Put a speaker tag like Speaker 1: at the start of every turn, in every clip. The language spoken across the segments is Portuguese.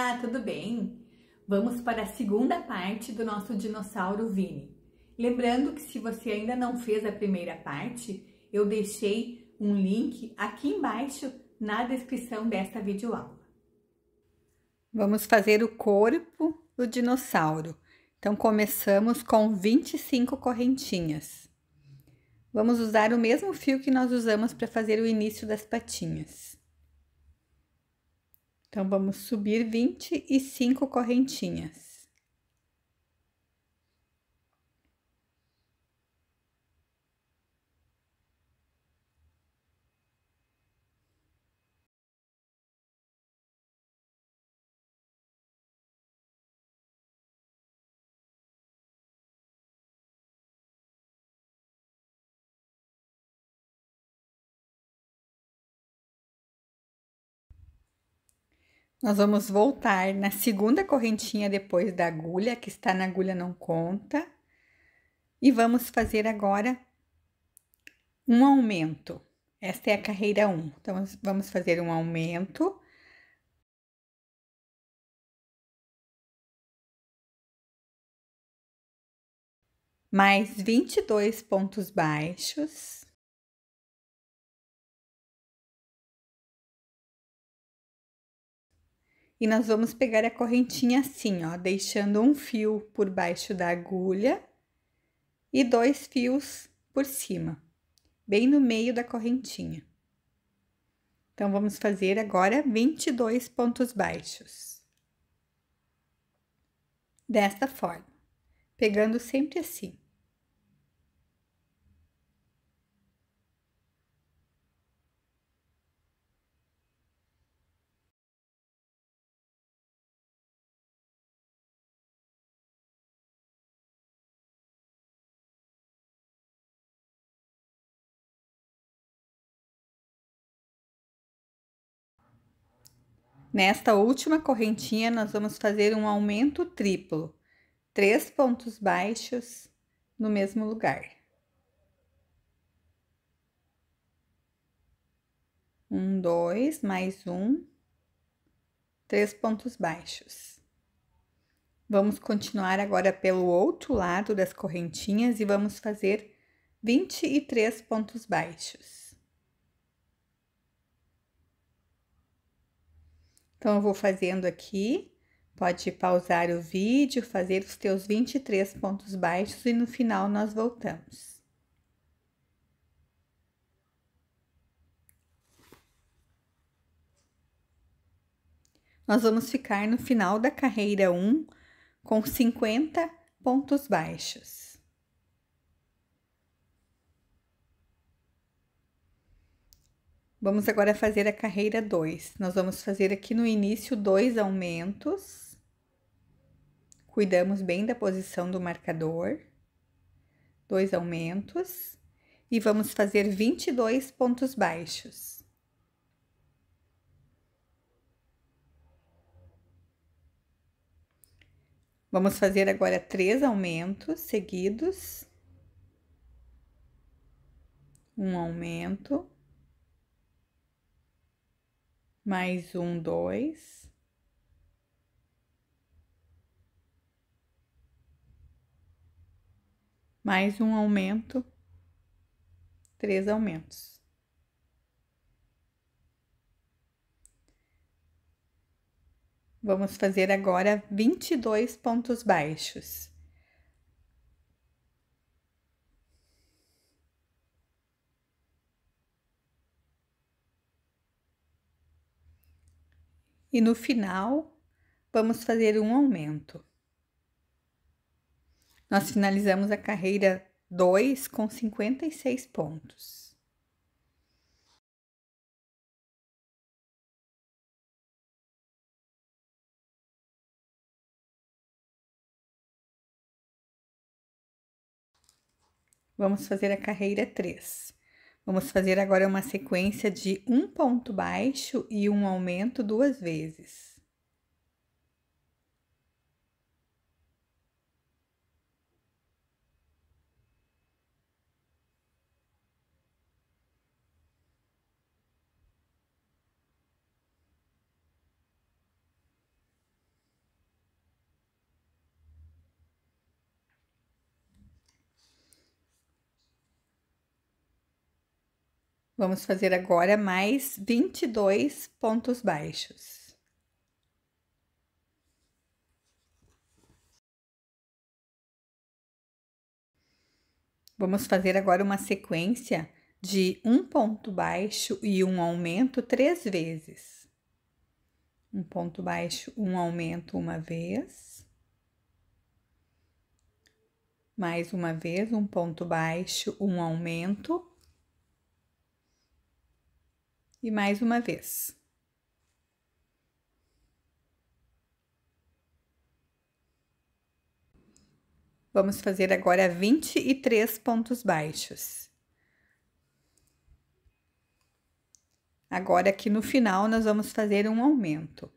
Speaker 1: Olá, tudo bem? Vamos para a segunda parte do nosso dinossauro Vini. Lembrando que se você ainda não fez a primeira parte, eu deixei um link aqui embaixo na descrição desta videoaula. Vamos fazer o corpo do dinossauro. Então, começamos com 25 correntinhas. Vamos usar o mesmo fio que nós usamos para fazer o início das patinhas. Então, vamos subir 25 correntinhas. Nós vamos voltar na segunda correntinha depois da agulha, que está na agulha não conta. E vamos fazer agora um aumento. Esta é a carreira 1. Então, vamos fazer um aumento. Mais 22 pontos baixos. E nós vamos pegar a correntinha assim, ó, deixando um fio por baixo da agulha e 2 fios por cima, bem no meio da correntinha. Então, vamos fazer agora 22 pontos baixos. Desta forma, pegando sempre assim. Nesta última correntinha, nós vamos fazer um aumento triplo, 3 pontos baixos no mesmo lugar. Um, dois, mais um, 3 pontos baixos. Vamos continuar agora pelo outro lado das correntinhas e vamos fazer 23 pontos baixos. Então, eu vou fazendo aqui, pode pausar o vídeo, fazer os teus 23 pontos baixos e no final nós voltamos. Nós vamos ficar no final da carreira 1 com 50 pontos baixos. Vamos agora fazer a carreira 2. Nós vamos fazer aqui no início 2 aumentos. Cuidamos bem da posição do marcador. 2 aumentos. E vamos fazer 22 pontos baixos. Vamos fazer agora 3 aumentos seguidos. Um aumento. Mais um, 2. Mais um aumento. 3 aumentos. Vamos fazer agora 22 pontos baixos. E no final, vamos fazer um aumento. Nós finalizamos a carreira 2 com 56 pontos. Vamos fazer a carreira 3. Vamos fazer agora uma sequência de um ponto baixo e um aumento 2 vezes. Vamos fazer agora mais 22 pontos baixos. Vamos fazer agora uma sequência de um ponto baixo e um aumento 3 vezes. Um ponto baixo, um aumento uma vez. Mais uma vez, um ponto baixo, um aumento. E mais uma vez. Vamos fazer agora 23 pontos baixos. Agora, aqui no final, nós vamos fazer um aumento.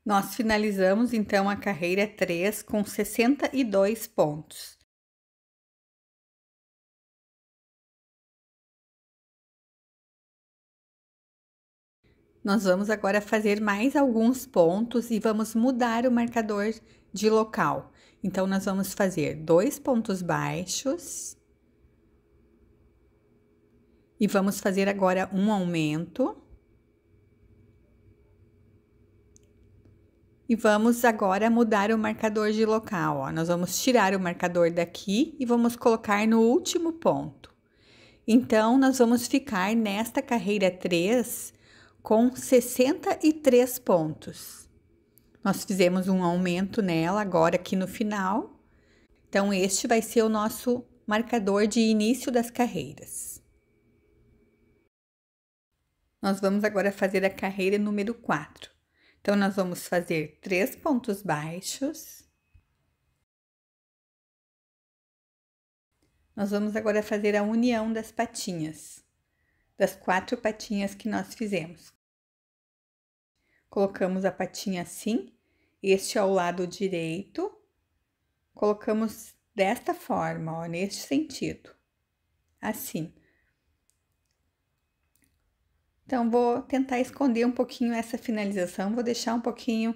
Speaker 1: Nós finalizamos, então, a carreira 3 com 62 pontos. Nós vamos agora fazer mais alguns pontos e vamos mudar o marcador de local. Então, nós vamos fazer 2 pontos baixos. E vamos fazer agora um aumento. E vamos agora mudar o marcador de local, ó. Nós vamos tirar o marcador daqui e vamos colocar no último ponto. Então, nós vamos ficar nesta carreira 3 com 63 pontos. Nós fizemos um aumento nela agora aqui no final. Então, este vai ser o nosso marcador de início das carreiras. Nós vamos agora fazer a carreira número 4. Então, nós vamos fazer 3 pontos baixos. Nós vamos agora fazer a união das patinhas, das 4 patinhas que nós fizemos. Colocamos a patinha assim, este é o lado direito. Colocamos desta forma, ó, neste sentido, assim. Então, vou tentar esconder um pouquinho essa finalização, vou deixar um pouquinho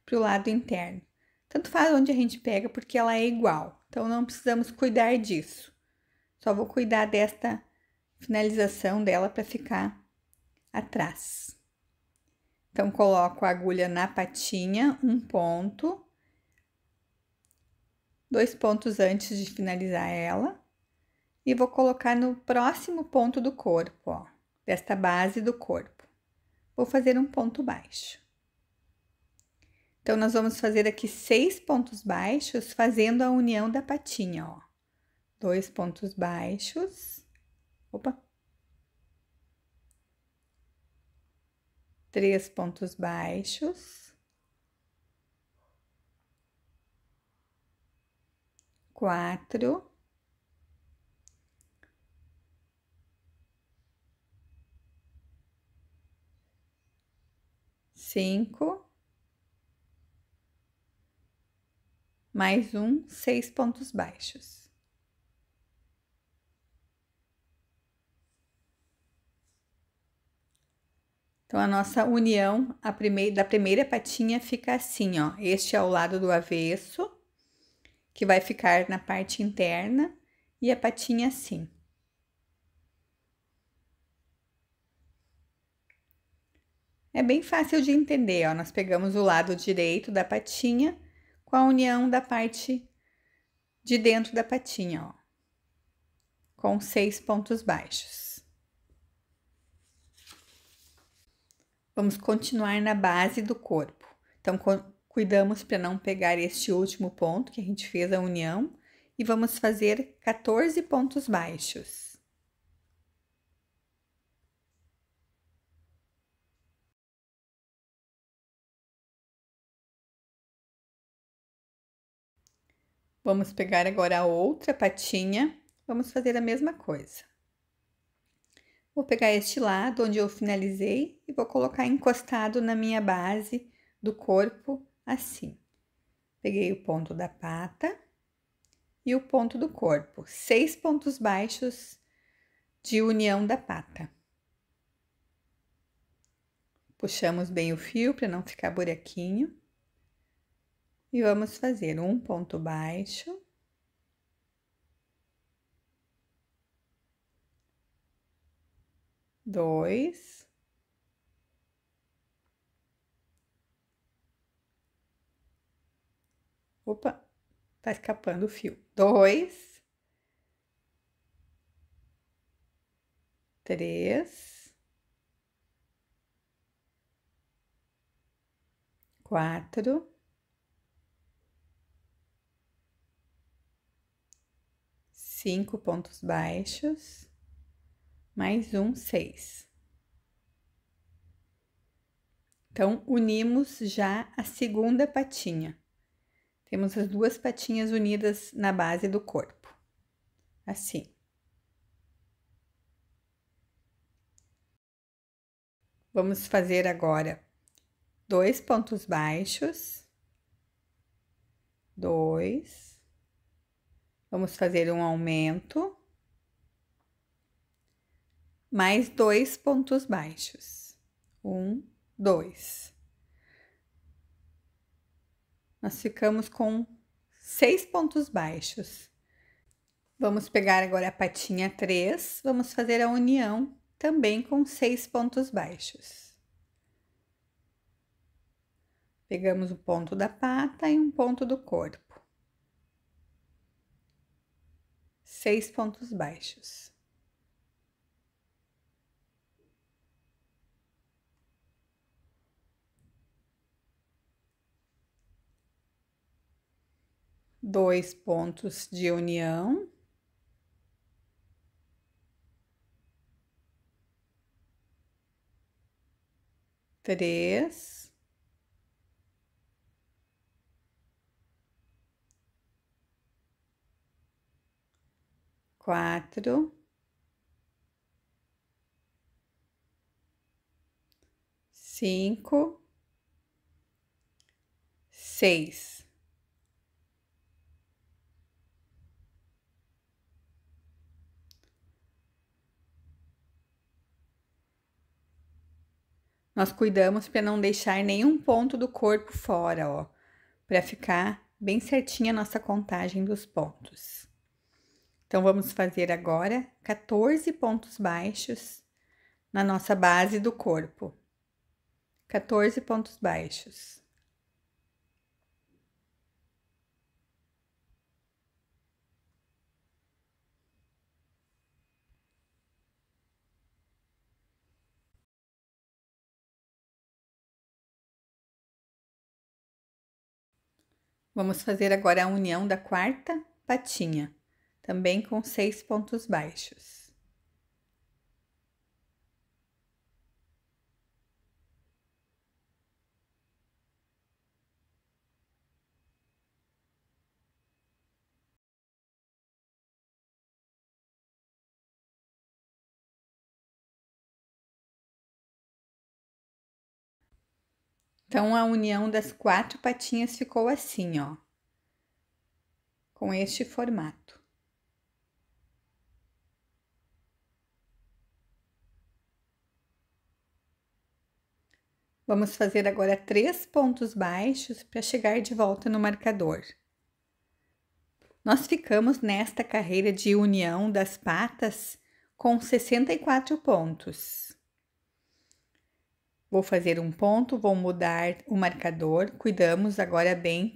Speaker 1: para o lado interno. Tanto faz onde a gente pega, porque ela é igual, então não precisamos cuidar disso. Só vou cuidar desta finalização dela para ficar atrás. Então, coloco a agulha na patinha, um ponto, 2 pontos antes de finalizar ela, e vou colocar no próximo ponto do corpo, ó, desta base do corpo. Vou fazer um ponto baixo. Então, nós vamos fazer aqui 6 pontos baixos, fazendo a união da patinha, ó. 2 pontos baixos. Opa! 3 pontos baixos. 4. 5. Mais 6 pontos baixos. Então, a nossa união da primeira patinha fica assim, ó. Este é o lado do avesso, que vai ficar na parte interna, e a patinha assim. É bem fácil de entender, ó. Nós pegamos o lado direito da patinha com a união da parte de dentro da patinha, ó. Com 6 pontos baixos. Vamos continuar na base do corpo. Então, cuidamos para não pegar este último ponto que a gente fez a união e vamos fazer 14 pontos baixos. Vamos pegar agora a outra patinha, vamos fazer a mesma coisa. Vou pegar este lado onde eu finalizei e vou colocar encostado na minha base do corpo, assim. Peguei o ponto da pata e o ponto do corpo, 6 pontos baixos de união da pata. Puxamos bem o fio para não ficar buraquinho. E vamos fazer um ponto baixo. 2, opa, tá escapando o fio, 2, 3, 4, 5 pontos baixos, mais um, 6. Então, unimos já a segunda patinha. Temos as duas patinhas unidas na base do corpo, assim. Vamos fazer agora 2 pontos baixos, 2. Vamos fazer um aumento, mais 2 pontos baixos, 1, 2. Nós ficamos com 6 pontos baixos. Vamos pegar agora a patinha 3, vamos fazer a união também com 6 pontos baixos. Pegamos o ponto da pata e um ponto do corpo. 6 pontos baixos. Dois pontos de união. Três. 4, 5, 6. Nós cuidamos para não deixar nenhum ponto do corpo fora, ó, para ficar bem certinha a nossa contagem dos pontos. Então, vamos fazer agora 14 pontos baixos na nossa base do corpo. 14 pontos baixos. Vamos fazer agora a união da quarta patinha, também com 6 pontos baixos. Então, a união das 4 patinhas ficou assim, ó, com este formato. Vamos fazer agora 3 pontos baixos para chegar de volta no marcador. Nós ficamos nesta carreira de união das patas com 64 pontos. Vou fazer um ponto, vou mudar o marcador. Cuidamos agora bem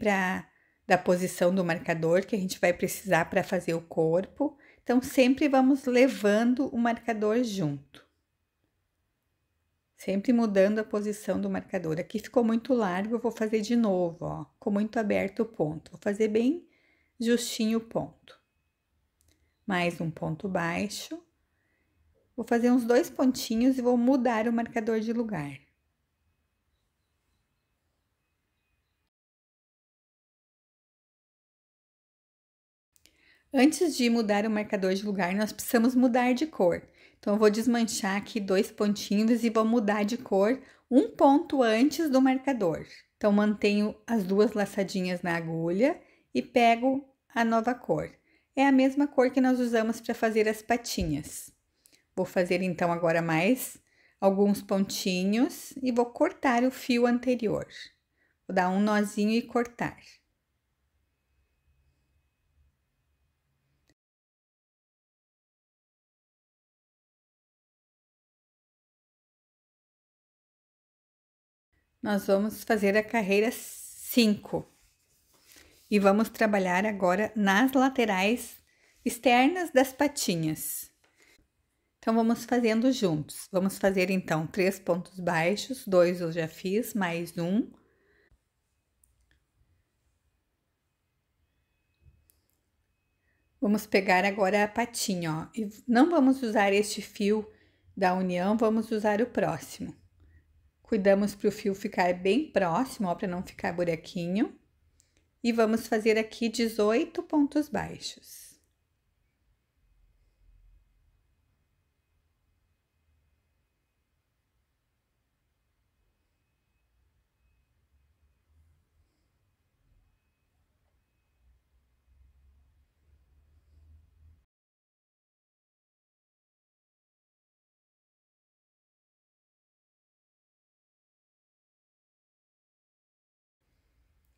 Speaker 1: da posição do marcador que a gente vai precisar para fazer o corpo. Então, sempre vamos levando o marcador junto. Sempre mudando a posição do marcador. Aqui ficou muito largo, eu vou fazer de novo, ó. Ficou muito aberto o ponto. Vou fazer bem justinho o ponto. Mais um ponto baixo. Vou fazer uns 2 pontinhos e vou mudar o marcador de lugar. Antes de mudar o marcador de lugar, nós precisamos mudar de cor. Então, eu vou desmanchar aqui 2 pontinhos e vou mudar de cor um ponto antes do marcador. Então, mantenho as 2 laçadinhas na agulha e pego a nova cor. É a mesma cor que nós usamos para fazer as patinhas. Vou fazer, então, agora mais alguns pontinhos e vou cortar o fio anterior. Vou dar um nozinho e cortar. nós vamos fazer a carreira 5 e vamos trabalhar agora nas laterais externas das patinhas. Então, vamos fazendo juntos. Vamos fazer, então, 3 pontos baixos, 2 eu já fiz, mais um. Vamos pegar agora a patinha, ó, e não vamos usar este fio da união, vamos usar o próximo. Cuidamos para o fio ficar bem próximo, ó, para não ficar buraquinho. E vamos fazer aqui 18 pontos baixos.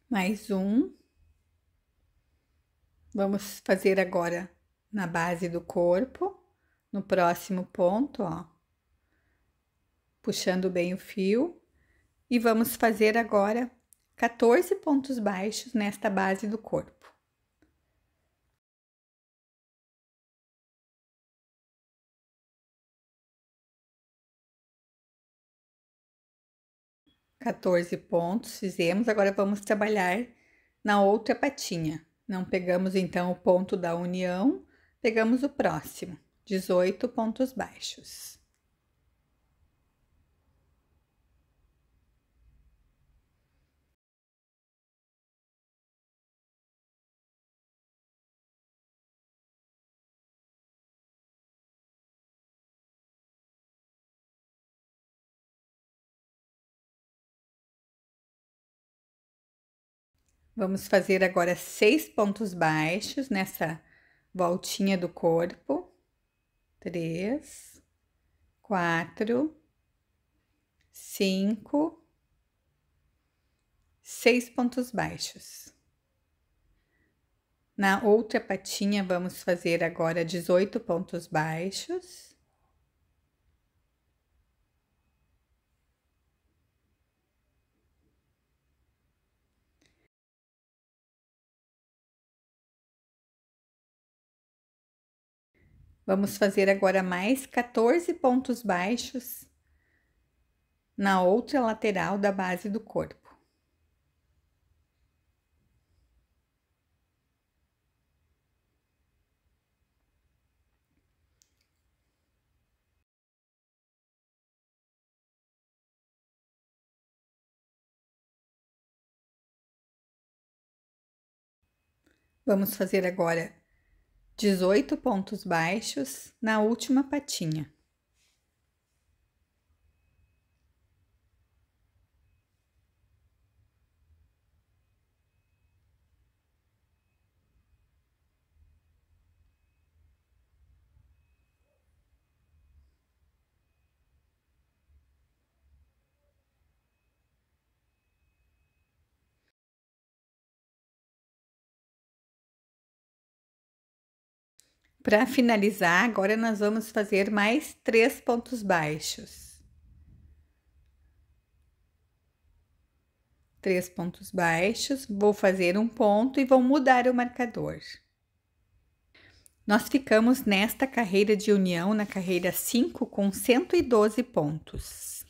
Speaker 1: Mais um. Vamos fazer agora na base do corpo, no próximo ponto, ó. Puxando bem o fio. E vamos fazer agora 14 pontos baixos nesta base do corpo. 14 pontos fizemos, agora vamos trabalhar na outra patinha. Não pegamos então o ponto da união, pegamos o próximo, 18 pontos baixos. Vamos fazer agora 6 pontos baixos nessa voltinha do corpo. 3, 4, 5, 6 pontos baixos. Na outra patinha, vamos fazer agora 18 pontos baixos. Vamos fazer agora mais 14 pontos baixos na outra lateral da base do corpo. Vamos fazer agora 18 pontos baixos na última patinha. Para finalizar, agora nós vamos fazer mais 3 pontos baixos. 3 pontos baixos, vou fazer um ponto e vou mudar o marcador. Nós ficamos nesta carreira de união, na carreira 5, com 112 pontos.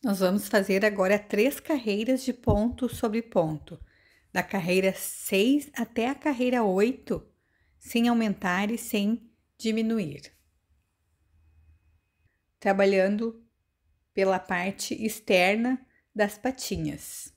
Speaker 1: Nós vamos fazer agora 3 carreiras de ponto sobre ponto, da carreira 6 até a carreira 8, sem aumentar e sem diminuir. Trabalhando pela parte externa das patinhas.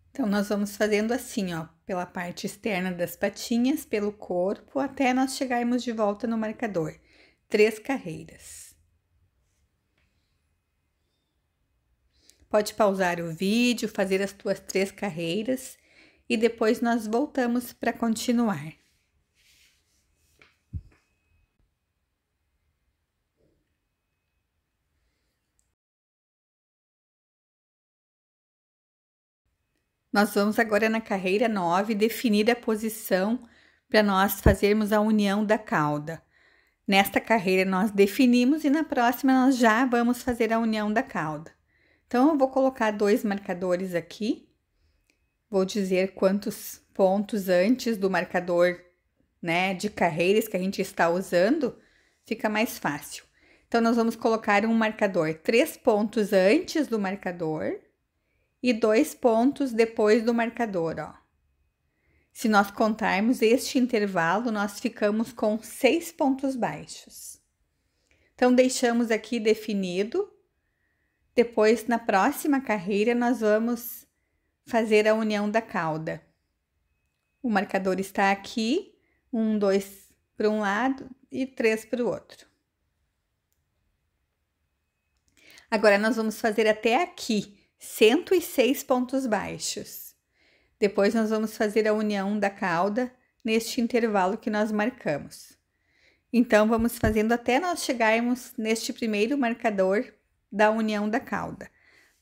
Speaker 1: Então, nós vamos fazendo assim, ó, pela parte externa das patinhas, pelo corpo, até nós chegarmos de volta no marcador. 3 carreiras. Pode pausar o vídeo, fazer as tuas 3 carreiras e depois nós voltamos para continuar. Nós vamos agora na carreira 9 definir a posição para nós fazermos a união da cauda. Nesta carreira nós definimos e na próxima nós já vamos fazer a união da cauda. Então, eu vou colocar 2 marcadores aqui. Vou dizer quantos pontos antes do marcador, né, de carreiras que a gente está usando, fica mais fácil. Então, nós vamos colocar um marcador 3 pontos antes do marcador e 2 pontos depois do marcador, ó. Se nós contarmos este intervalo, nós ficamos com 6 pontos baixos. Então, deixamos aqui definido. Depois, na próxima carreira, nós vamos fazer a união da cauda. O marcador está aqui, 1, 2 para um lado e 3 para o outro. Agora, nós vamos fazer até aqui, 106 pontos baixos. Depois, nós vamos fazer a união da cauda neste intervalo que nós marcamos. Então, vamos fazendo até nós chegarmos neste primeiro marcador da união da cauda.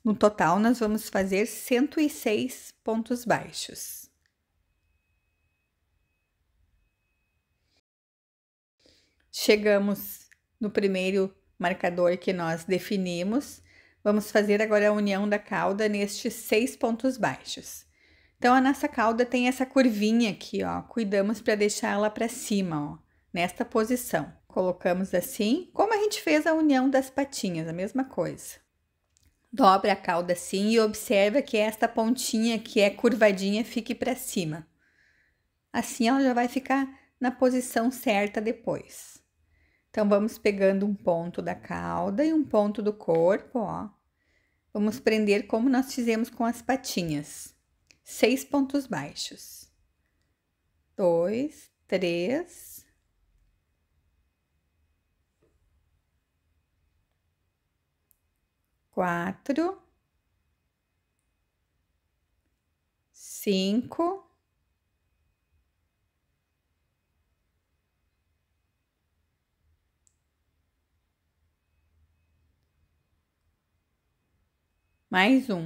Speaker 1: No total, nós vamos fazer 106 pontos baixos. Chegamos no primeiro marcador que nós definimos. Vamos fazer agora a união da cauda nestes 6 pontos baixos. Então, a nossa cauda tem essa curvinha aqui, ó. Cuidamos para deixar ela para cima, ó, nesta posição. Colocamos assim, como a gente fez a união das patinhas, a mesma coisa. Dobra a cauda assim e observa que esta pontinha que é curvadinha fique para cima. Assim ela já vai ficar na posição certa depois. Então, vamos pegando um ponto da cauda e um ponto do corpo, ó. Vamos prender como nós fizemos com as patinhas. 6 pontos baixos. 2, 3... 4, 5,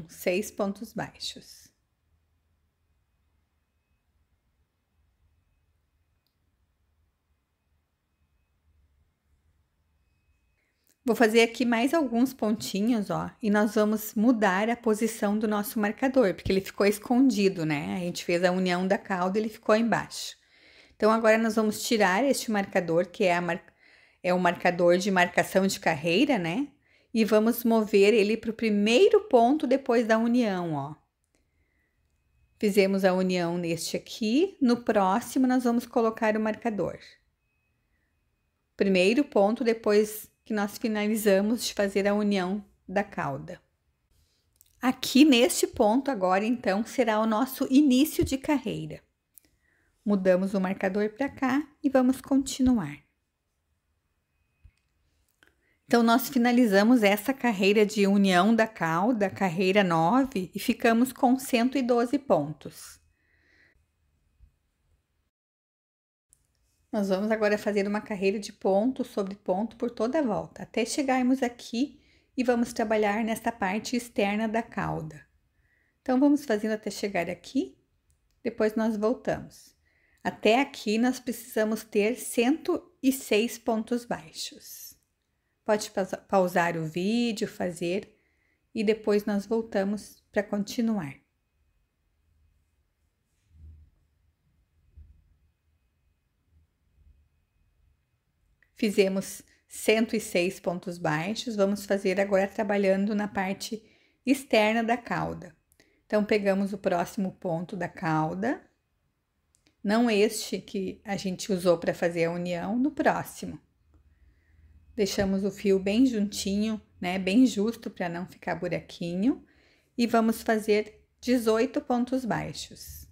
Speaker 1: 6 pontos baixos. Vou fazer aqui mais alguns pontinhos, ó, e nós vamos mudar a posição do nosso marcador, porque ele ficou escondido, né? A gente fez a união da cauda e ele ficou embaixo. Então, agora nós vamos tirar este marcador, que é o marcador de marcação de carreira, né? E vamos mover ele para o primeiro ponto depois da união, ó. Fizemos a união neste aqui, no próximo nós vamos colocar o marcador. Primeiro ponto depois que nós finalizamos de fazer a união da cauda. Aqui neste ponto agora, então, será o nosso início de carreira. Mudamos o marcador para cá e vamos continuar. Então, nós finalizamos essa carreira de união da cauda, carreira 9, e ficamos com 112 pontos. Nós vamos agora fazer uma carreira de ponto sobre ponto por toda a volta, até chegarmos aqui e vamos trabalhar nesta parte externa da cauda. Então, vamos fazendo até chegar aqui, depois nós voltamos. Até aqui, nós precisamos ter 106 pontos baixos. Pode pausar o vídeo, fazer, e depois nós voltamos para continuar. Fizemos 106 pontos baixos, vamos fazer agora trabalhando na parte externa da cauda. Então, pegamos o próximo ponto da cauda, não este que a gente usou para fazer a união, no próximo. Deixamos o fio bem juntinho, né, bem justo para não ficar buraquinho, e vamos fazer 18 pontos baixos.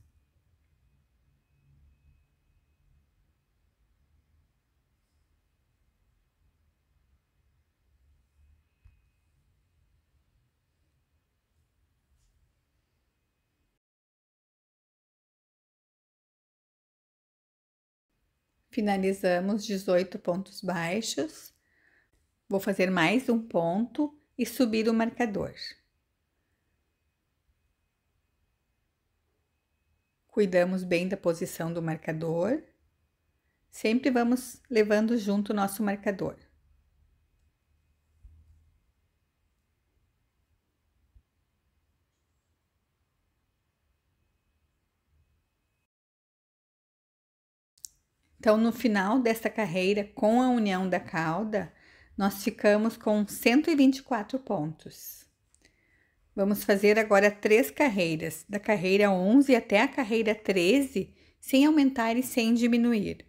Speaker 1: Finalizamos 18 pontos baixos. Vou fazer mais um ponto e subir o marcador. Cuidamos bem da posição do marcador. Sempre vamos levando junto o nosso marcador. Então, no final dessa carreira, com a união da cauda, nós ficamos com 124 pontos. Vamos fazer agora 3 carreiras, da carreira 11 até a carreira 13, sem aumentar e sem diminuir.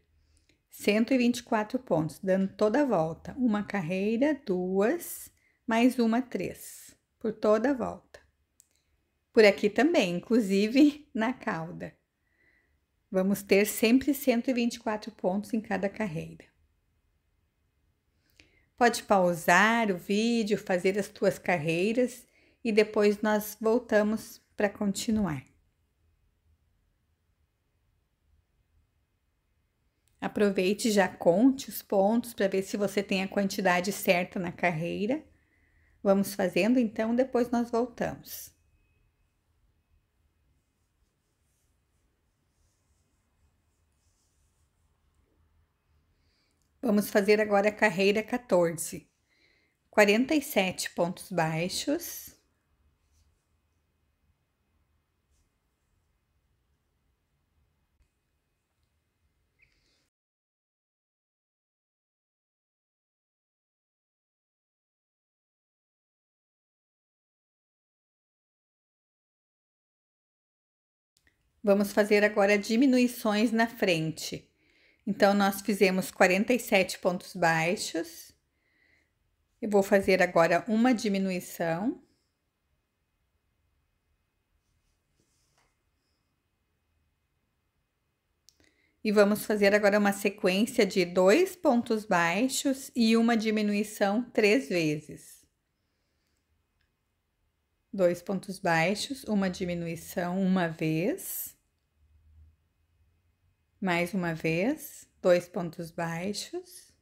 Speaker 1: 124 pontos, dando toda a volta. Uma carreira, 2, mais uma, 3, por toda a volta. Por aqui também, inclusive na cauda. Vamos ter sempre 124 pontos em cada carreira. Pode pausar o vídeo, fazer as tuas carreiras e depois nós voltamos para continuar. Aproveite e já conte os pontos para ver se você tem a quantidade certa na carreira. Vamos fazendo então, depois nós voltamos. Vamos fazer agora a carreira 14. 47 pontos baixos. Vamos fazer agora diminuições na frente. Então, nós fizemos 47 pontos baixos. Eu vou fazer agora uma diminuição. E vamos fazer agora uma sequência de 2 pontos baixos e uma diminuição 3 vezes. 2 pontos baixos, uma diminuição uma vez. Mais uma vez, 2 pontos baixos.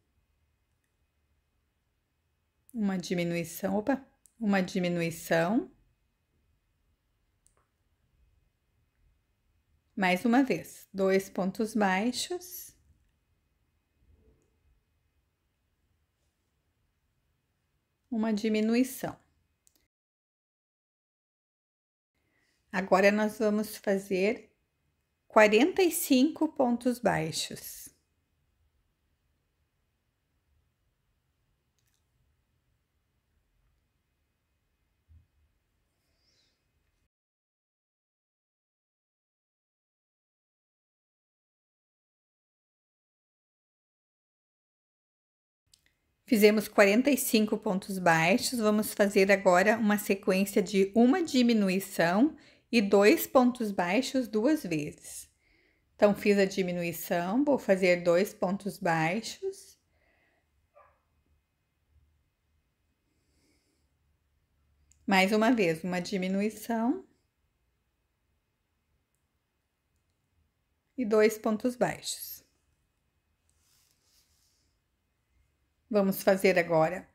Speaker 1: Uma diminuição, uma diminuição. Mais uma vez, 2 pontos baixos. Uma diminuição. Agora, nós vamos fazer 45 pontos baixos. Fizemos 45 pontos baixos, vamos fazer agora uma sequência de uma diminuição e 2 pontos baixos 2 vezes. Então, fiz a diminuição, vou fazer 2 pontos baixos. Mais uma vez, uma diminuição. E 2 pontos baixos. Vamos fazer agora,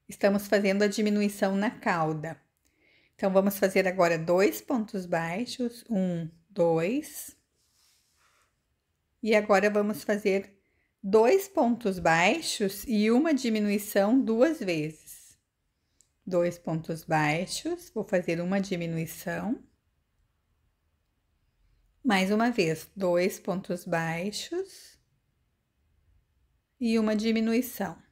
Speaker 1: estamos fazendo a diminuição na cauda. Então, vamos fazer agora 2 pontos baixos, 1, 2. E agora, vamos fazer 2 pontos baixos e uma diminuição 2 vezes. 2 pontos baixos, vou fazer uma diminuição. Mais uma vez, 2 pontos baixos e uma diminuição.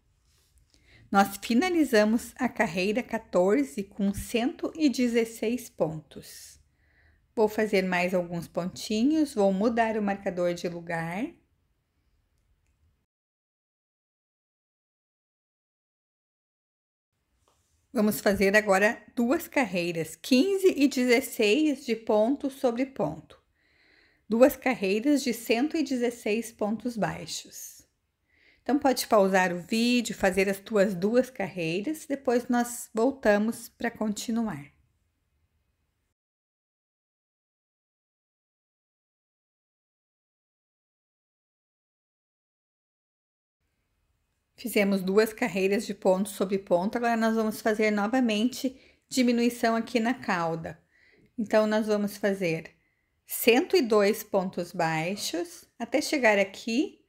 Speaker 1: Nós finalizamos a carreira 14 com 116 pontos. Vou fazer mais alguns pontinhos, vou mudar o marcador de lugar. Vamos fazer agora 2 carreiras, 15 e 16 de ponto sobre ponto. 2 carreiras de 116 pontos baixos. Então, pode pausar o vídeo, fazer as tuas 2 carreiras, depois nós voltamos para continuar. Fizemos 2 carreiras de ponto sobre ponto, agora nós vamos fazer novamente diminuição aqui na cauda. Então, nós vamos fazer 102 pontos baixos até chegar aqui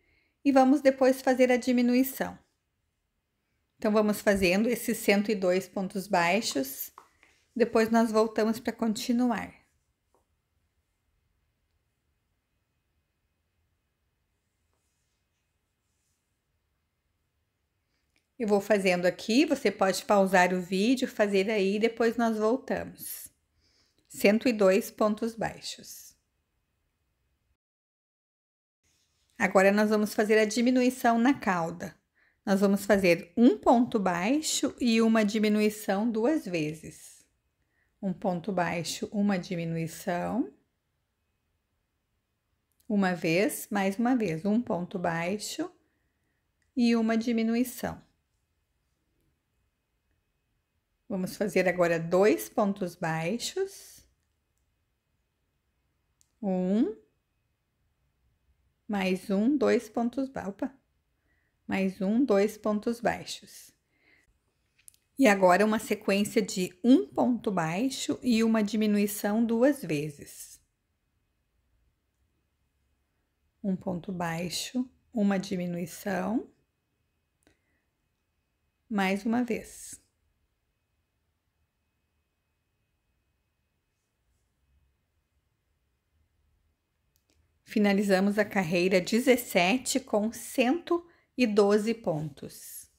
Speaker 1: e vamos depois fazer a diminuição. Então, vamos fazendo esses 102 pontos baixos, depois nós voltamos para continuar. Eu vou fazendo aqui, você pode pausar o vídeo, fazer aí, depois nós voltamos. 102 pontos baixos. Agora, nós vamos fazer a diminuição na cauda. Nós vamos fazer um ponto baixo e uma diminuição 2 vezes. Um ponto baixo, uma diminuição. Uma vez, mais uma vez, um ponto baixo e uma diminuição. Vamos fazer agora 2 pontos baixos. Mais um, 2 pontos baixos. Opa! Mais um, 2 pontos baixos. E agora uma sequência de um ponto baixo e uma diminuição 2 vezes. Um ponto baixo, uma diminuição. Mais uma vez. Finalizamos a carreira 17 com 112 pontos.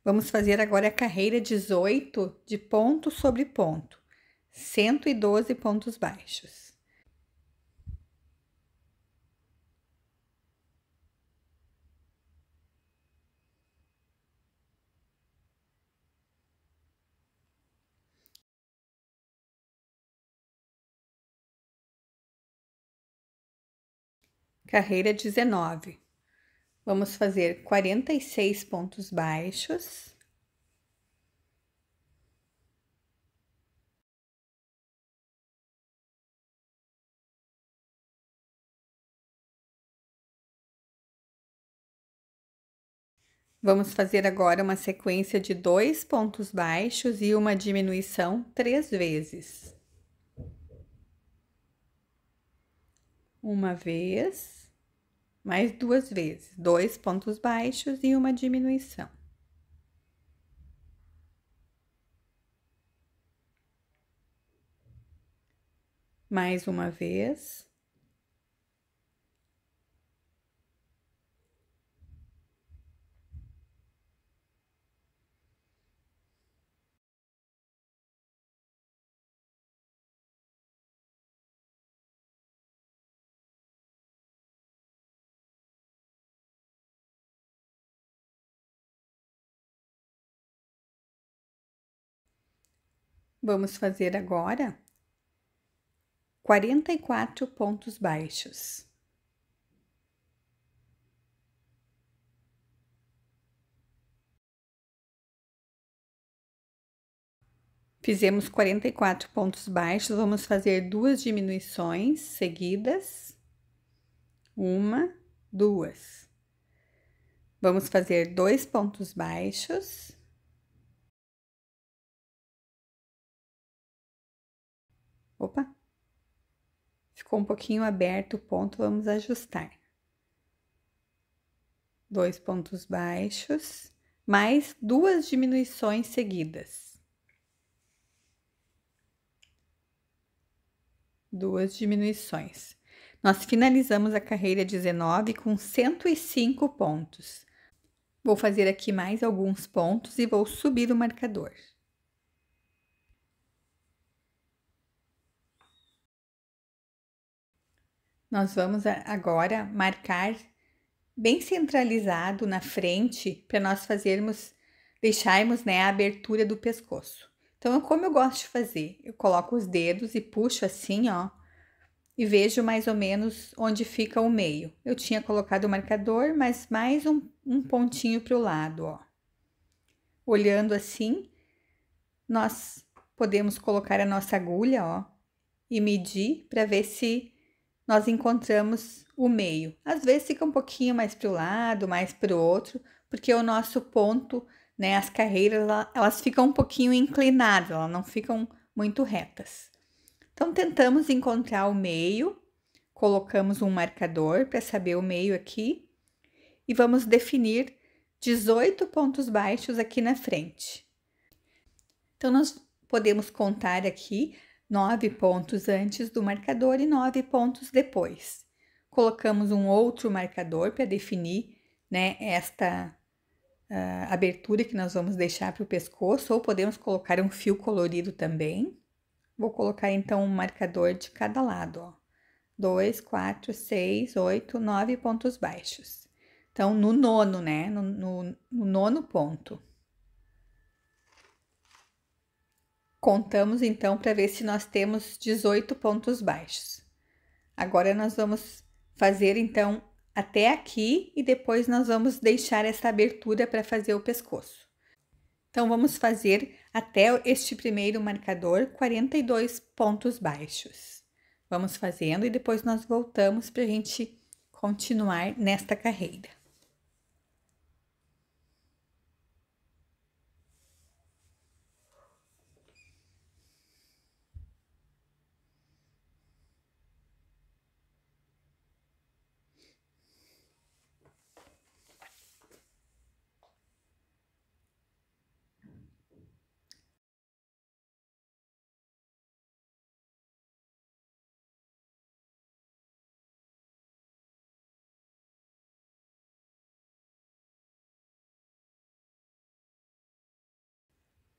Speaker 1: Vamos fazer agora a carreira 18 de ponto sobre ponto, 112 pontos baixos. Carreira 19. Vamos fazer 46 pontos baixos. Vamos fazer agora uma sequência de 2 pontos baixos e uma diminuição 3 vezes. Uma vez, mais 2 vezes, 2 pontos baixos e uma diminuição. Mais uma vez. Vamos fazer agora 44 pontos baixos. Fizemos 44 pontos baixos, vamos fazer 2 diminuições seguidas. 1, 2. Vamos fazer 2 pontos baixos. Opa! Ficou um pouquinho aberto o ponto, vamos ajustar. 2 pontos baixos, mais 2 diminuições seguidas. 2 diminuições. Nós finalizamos a carreira 19 com 105 pontos. Vou fazer aqui mais alguns pontos e vou subir o marcador. Nós vamos agora marcar bem centralizado na frente para nós deixarmos, né, a abertura do pescoço. Então, como eu gosto de fazer, eu coloco os dedos e puxo assim, ó, e vejo mais ou menos onde fica o meio. Eu tinha colocado o marcador, mas mais um pontinho para o lado, ó. Olhando assim, nós podemos colocar a nossa agulha, ó, e medir para ver se nós encontramos o meio. Às vezes fica um pouquinho mais para o lado, mais para o outro, porque o nosso ponto né, as carreiras, elas ficam um pouquinho inclinadas, elas não ficam muito retas. Então, tentamos encontrar o meio, colocamos um marcador para saber o meio aqui e vamos definir 18 pontos baixos aqui na frente. Então, nós podemos contar aqui 9 pontos antes do marcador e 9 pontos depois. Colocamos um outro marcador para definir, né, esta abertura que nós vamos deixar para o pescoço, ou podemos colocar um fio colorido também. Vou colocar então um marcador de cada lado, ó. 2, 4, 6, 8, 9 pontos baixos. Então, no nono, né? No nono ponto. Contamos então para ver se nós temos 18 pontos baixos. Agora nós vamos fazer então até aqui e depois nós vamos deixar essa abertura para fazer o pescoço. Então, vamos fazer até este primeiro marcador 42 pontos baixos. Vamos fazendo e depois nós voltamos para a gente continuar nesta carreira.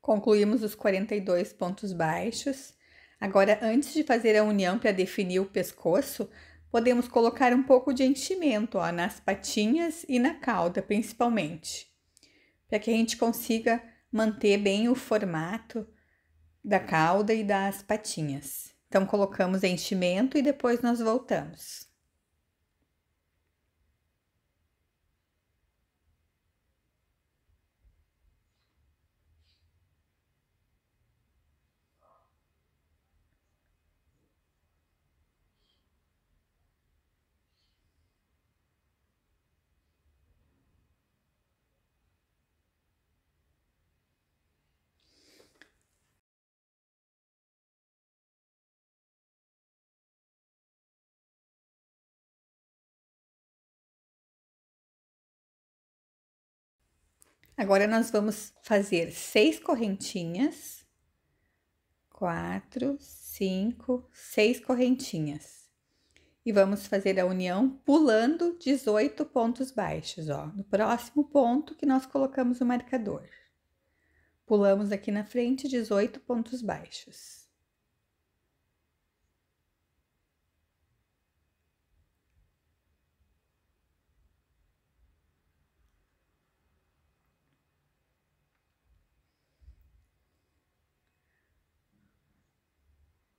Speaker 1: Concluímos os 42 pontos baixos. Agora, antes de fazer a união para definir o pescoço, podemos colocar um pouco de enchimento, ó, nas patinhas e na cauda, principalmente, para que a gente consiga manter bem o formato da cauda e das patinhas. Então, colocamos enchimento e depois nós voltamos. Agora, nós vamos fazer 6 correntinhas, 4, 5, 6 correntinhas. E vamos fazer a união pulando 18 pontos baixos, ó, no próximo ponto que nós colocamos o marcador. Pulamos aqui na frente 18 pontos baixos.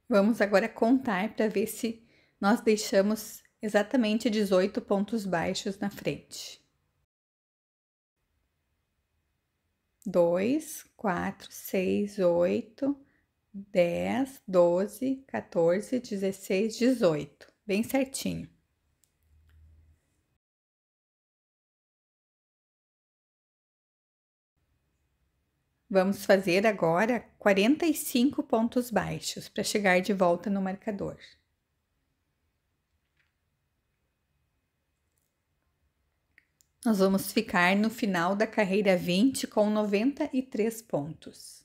Speaker 1: Vamos agora contar para ver se nós deixamos exatamente 18 pontos baixos na frente. 2, 4, 6, 8, 10, 12, 14, 16, 18. Bem certinho. Vamos fazer agora 45 pontos baixos para chegar de volta no marcador. Nós vamos ficar no final da carreira 20 com 93 pontos.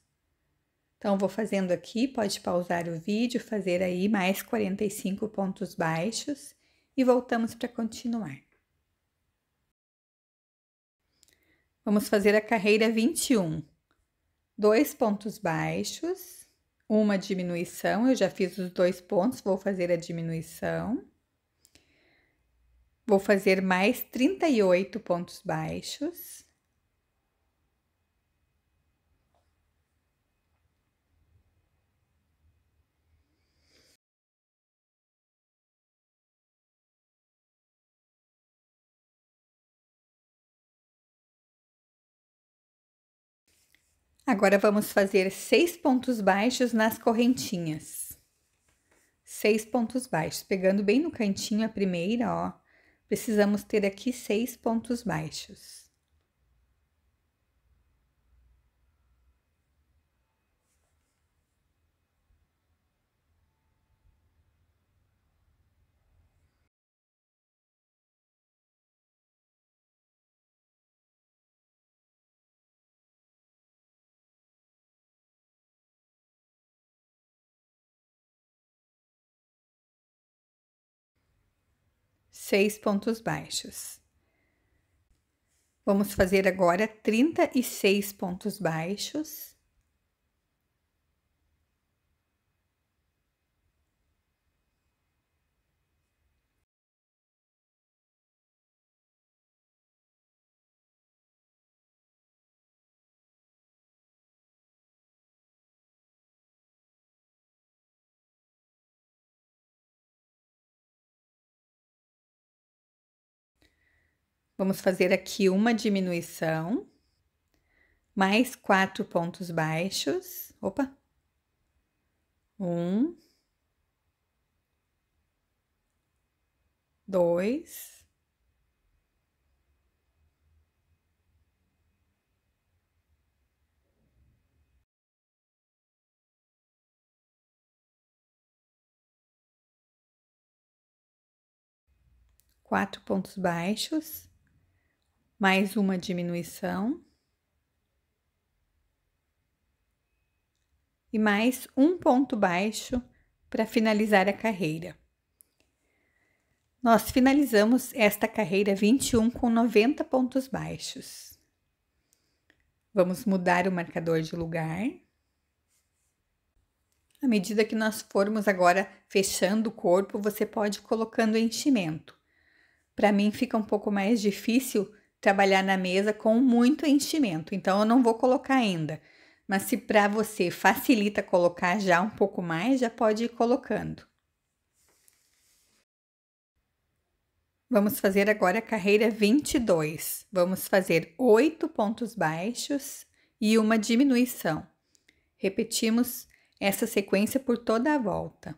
Speaker 1: Então, vou fazendo aqui, pode pausar o vídeo, fazer aí mais 45 pontos baixos e voltamos para continuar. Vamos fazer a carreira 21. 2 pontos baixos, uma diminuição, eu já fiz os 2 pontos, vou fazer a diminuição. Vou fazer mais 38 pontos baixos. Agora, vamos fazer 6 pontos baixos nas correntinhas. 6 pontos baixos, pegando bem no cantinho a primeira, ó. Precisamos ter aqui 6 pontos baixos. 6 pontos baixos. Vamos fazer agora 36 pontos baixos. Vamos fazer aqui uma diminuição, mais 4 pontos baixos. Opa! 1, 2, 4 pontos baixos, mais uma diminuição e mais um ponto baixo para finalizar a carreira. Nós finalizamos esta carreira 21 com 90 pontos baixos. Vamos mudar o marcador de lugar. À medida que nós formos agora fechando o corpo, você pode ir colocando enchimento. Para mim fica um pouco mais difícil trabalhar na mesa com muito enchimento, então eu não vou colocar ainda. Mas se para você facilita colocar já um pouco mais, já pode ir colocando. Vamos fazer agora a carreira 22. Vamos fazer 8 pontos baixos e uma diminuição. Repetimos essa sequência por toda a volta.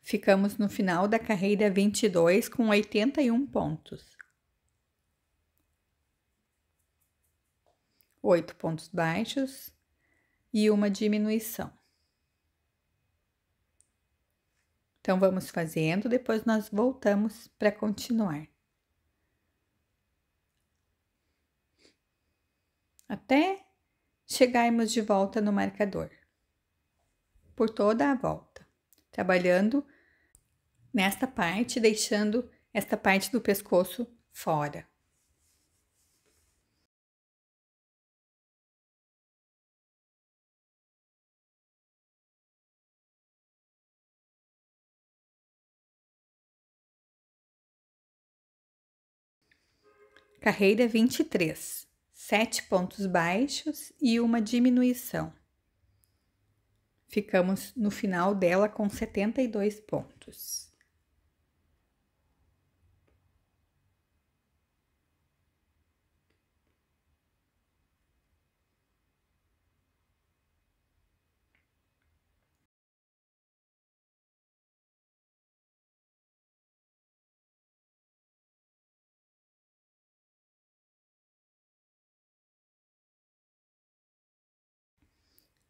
Speaker 1: Ficamos no final da carreira 22 com 81 pontos. 8 pontos baixos e uma diminuição. Então, vamos fazendo, depois nós voltamos para continuar. Até chegarmos de volta no marcador. Por toda a volta. Trabalhando nesta parte, deixando esta parte do pescoço fora. Carreira 23, 7 pontos baixos e uma diminuição. Ficamos no final dela com 72 pontos.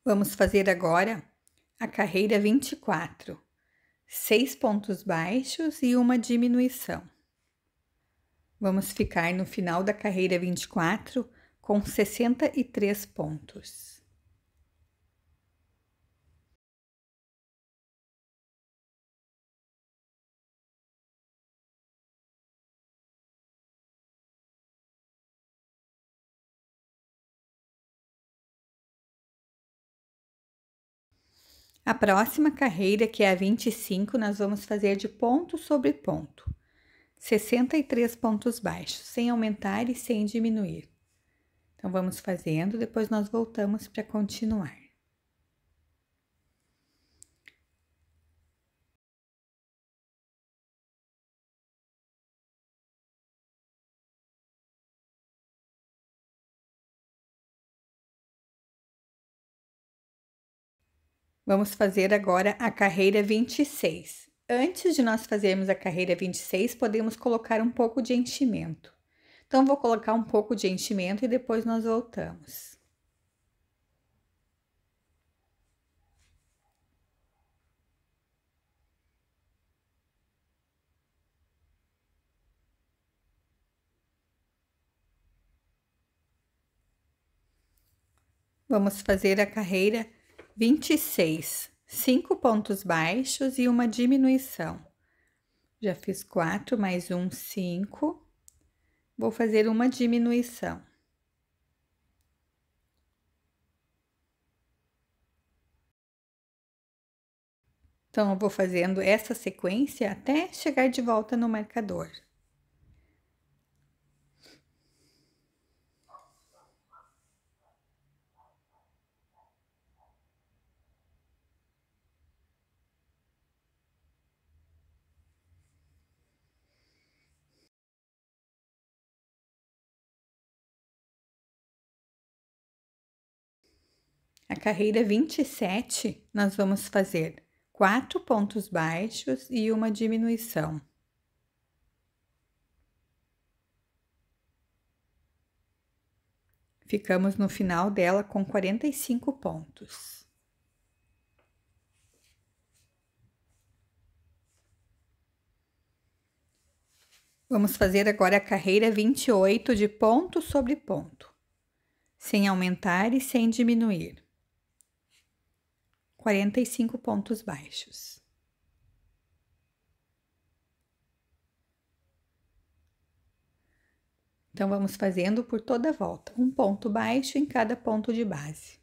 Speaker 1: Vamos fazer agora a carreira 24, 6 pontos baixos e uma diminuição. Vamos ficar no final da carreira 24 com 63 pontos. A próxima carreira, que é a 25, nós vamos fazer de ponto sobre ponto. 63 pontos baixos, sem aumentar e sem diminuir. Então, vamos fazendo, depois nós voltamos para continuar. Vamos fazer agora a carreira 26. Antes de nós fazermos a carreira 26, podemos colocar um pouco de enchimento. Então, vou colocar um pouco de enchimento e depois nós voltamos. Vamos fazer a carreira 26, 5 pontos baixos e uma diminuição. Já fiz 4 mais 1, 5. Vou fazer uma diminuição. Então, eu vou fazendo essa sequência até chegar de volta no marcador. A carreira 27, nós vamos fazer 4 pontos baixos e uma diminuição. Ficamos no final dela com 45 pontos. Vamos fazer agora a carreira 28 de ponto sobre ponto, sem aumentar e sem diminuir. 45 pontos baixos. Então, vamos fazendo por toda a volta, um ponto baixo em cada ponto de base.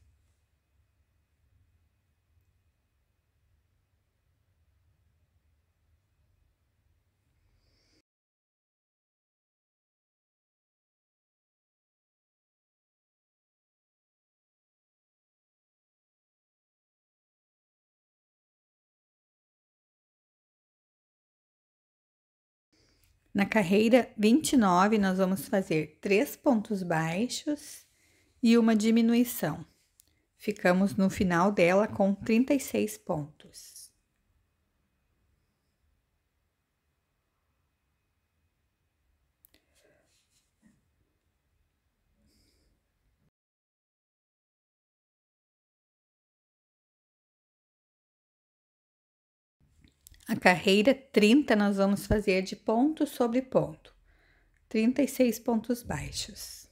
Speaker 1: Na carreira 29, nós vamos fazer 3 pontos baixos e uma diminuição. Ficamos no final dela com 36 pontos. A carreira 30, nós vamos fazer de ponto sobre ponto, 36 pontos baixos.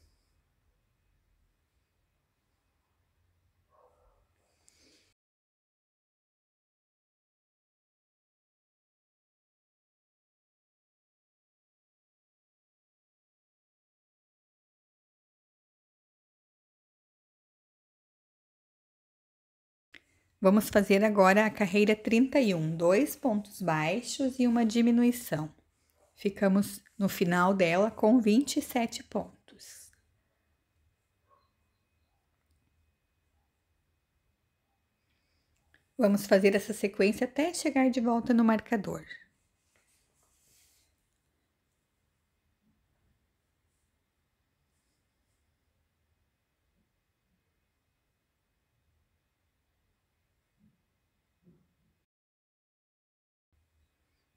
Speaker 1: Vamos fazer agora a carreira 31, 2 pontos baixos e uma diminuição. Ficamos no final dela com 27 pontos. Vamos fazer essa sequência até chegar de volta no marcador.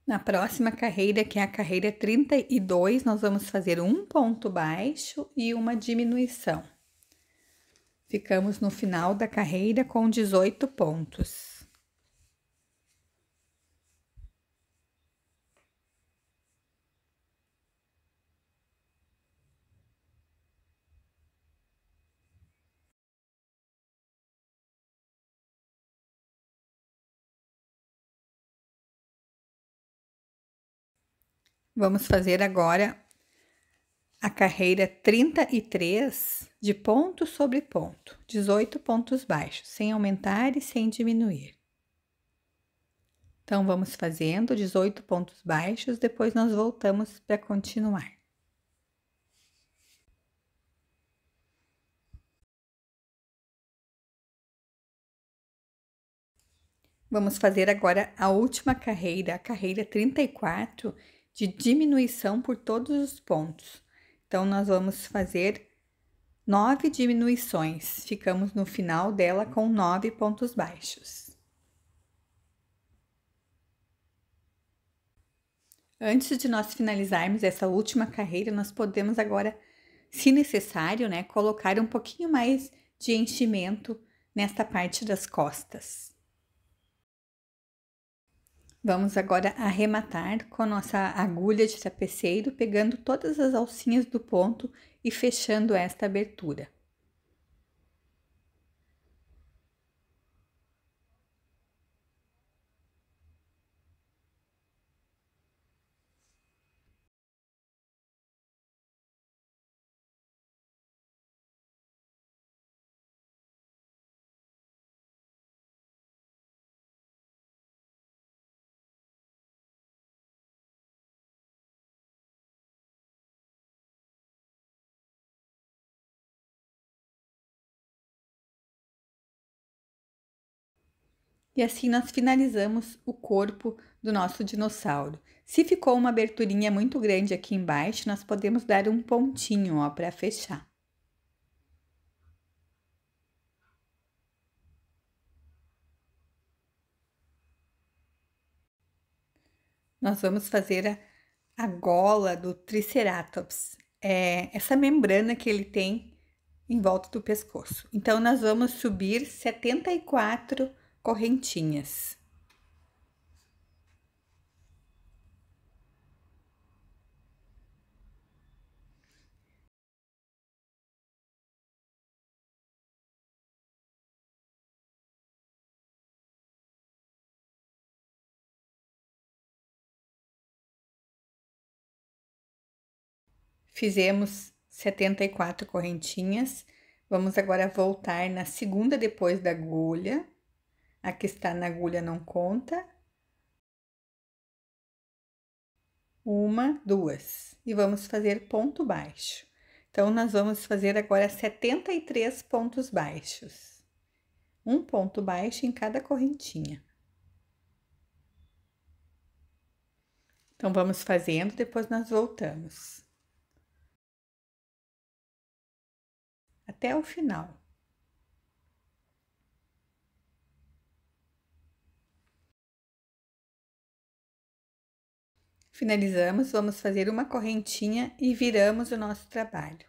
Speaker 1: Na próxima carreira, que é a carreira 32, nós vamos fazer um ponto baixo e uma diminuição. Ficamos no final da carreira com 18 pontos. Vamos fazer agora a carreira 33 de ponto sobre ponto, 18 pontos baixos, sem aumentar e sem diminuir. Então, vamos fazendo 18 pontos baixos, depois nós voltamos para continuar. Vamos fazer agora a última carreira, a carreira 34, de diminuição por todos os pontos. Então, nós vamos fazer 9 diminuições. Ficamos no final dela com 9 pontos baixos. Antes de nós finalizarmos essa última carreira, nós podemos agora, se necessário, né, colocar um pouquinho mais de enchimento nesta parte das costas. Vamos agora arrematar com a nossa agulha de tapeceiro, pegando todas as alcinhas do ponto e fechando esta abertura. E assim nós finalizamos o corpo do nosso dinossauro. Se ficou uma aberturinha muito grande aqui embaixo, nós podemos dar um pontinho, ó, para fechar. Nós vamos fazer a gola do Triceratops. É essa membrana que ele tem em volta do pescoço. Então, nós vamos subir 74 correntinhas. Fizemos 74 correntinhas. Vamos agora voltar na segunda depois da agulha. A que está na agulha não conta. Uma, duas. E vamos fazer ponto baixo. Então, nós vamos fazer agora 73 pontos baixos. Um ponto baixo em cada correntinha. Então, vamos fazendo, depois nós voltamos. Até o final. Finalizamos, vamos fazer uma correntinha e viramos o nosso trabalho.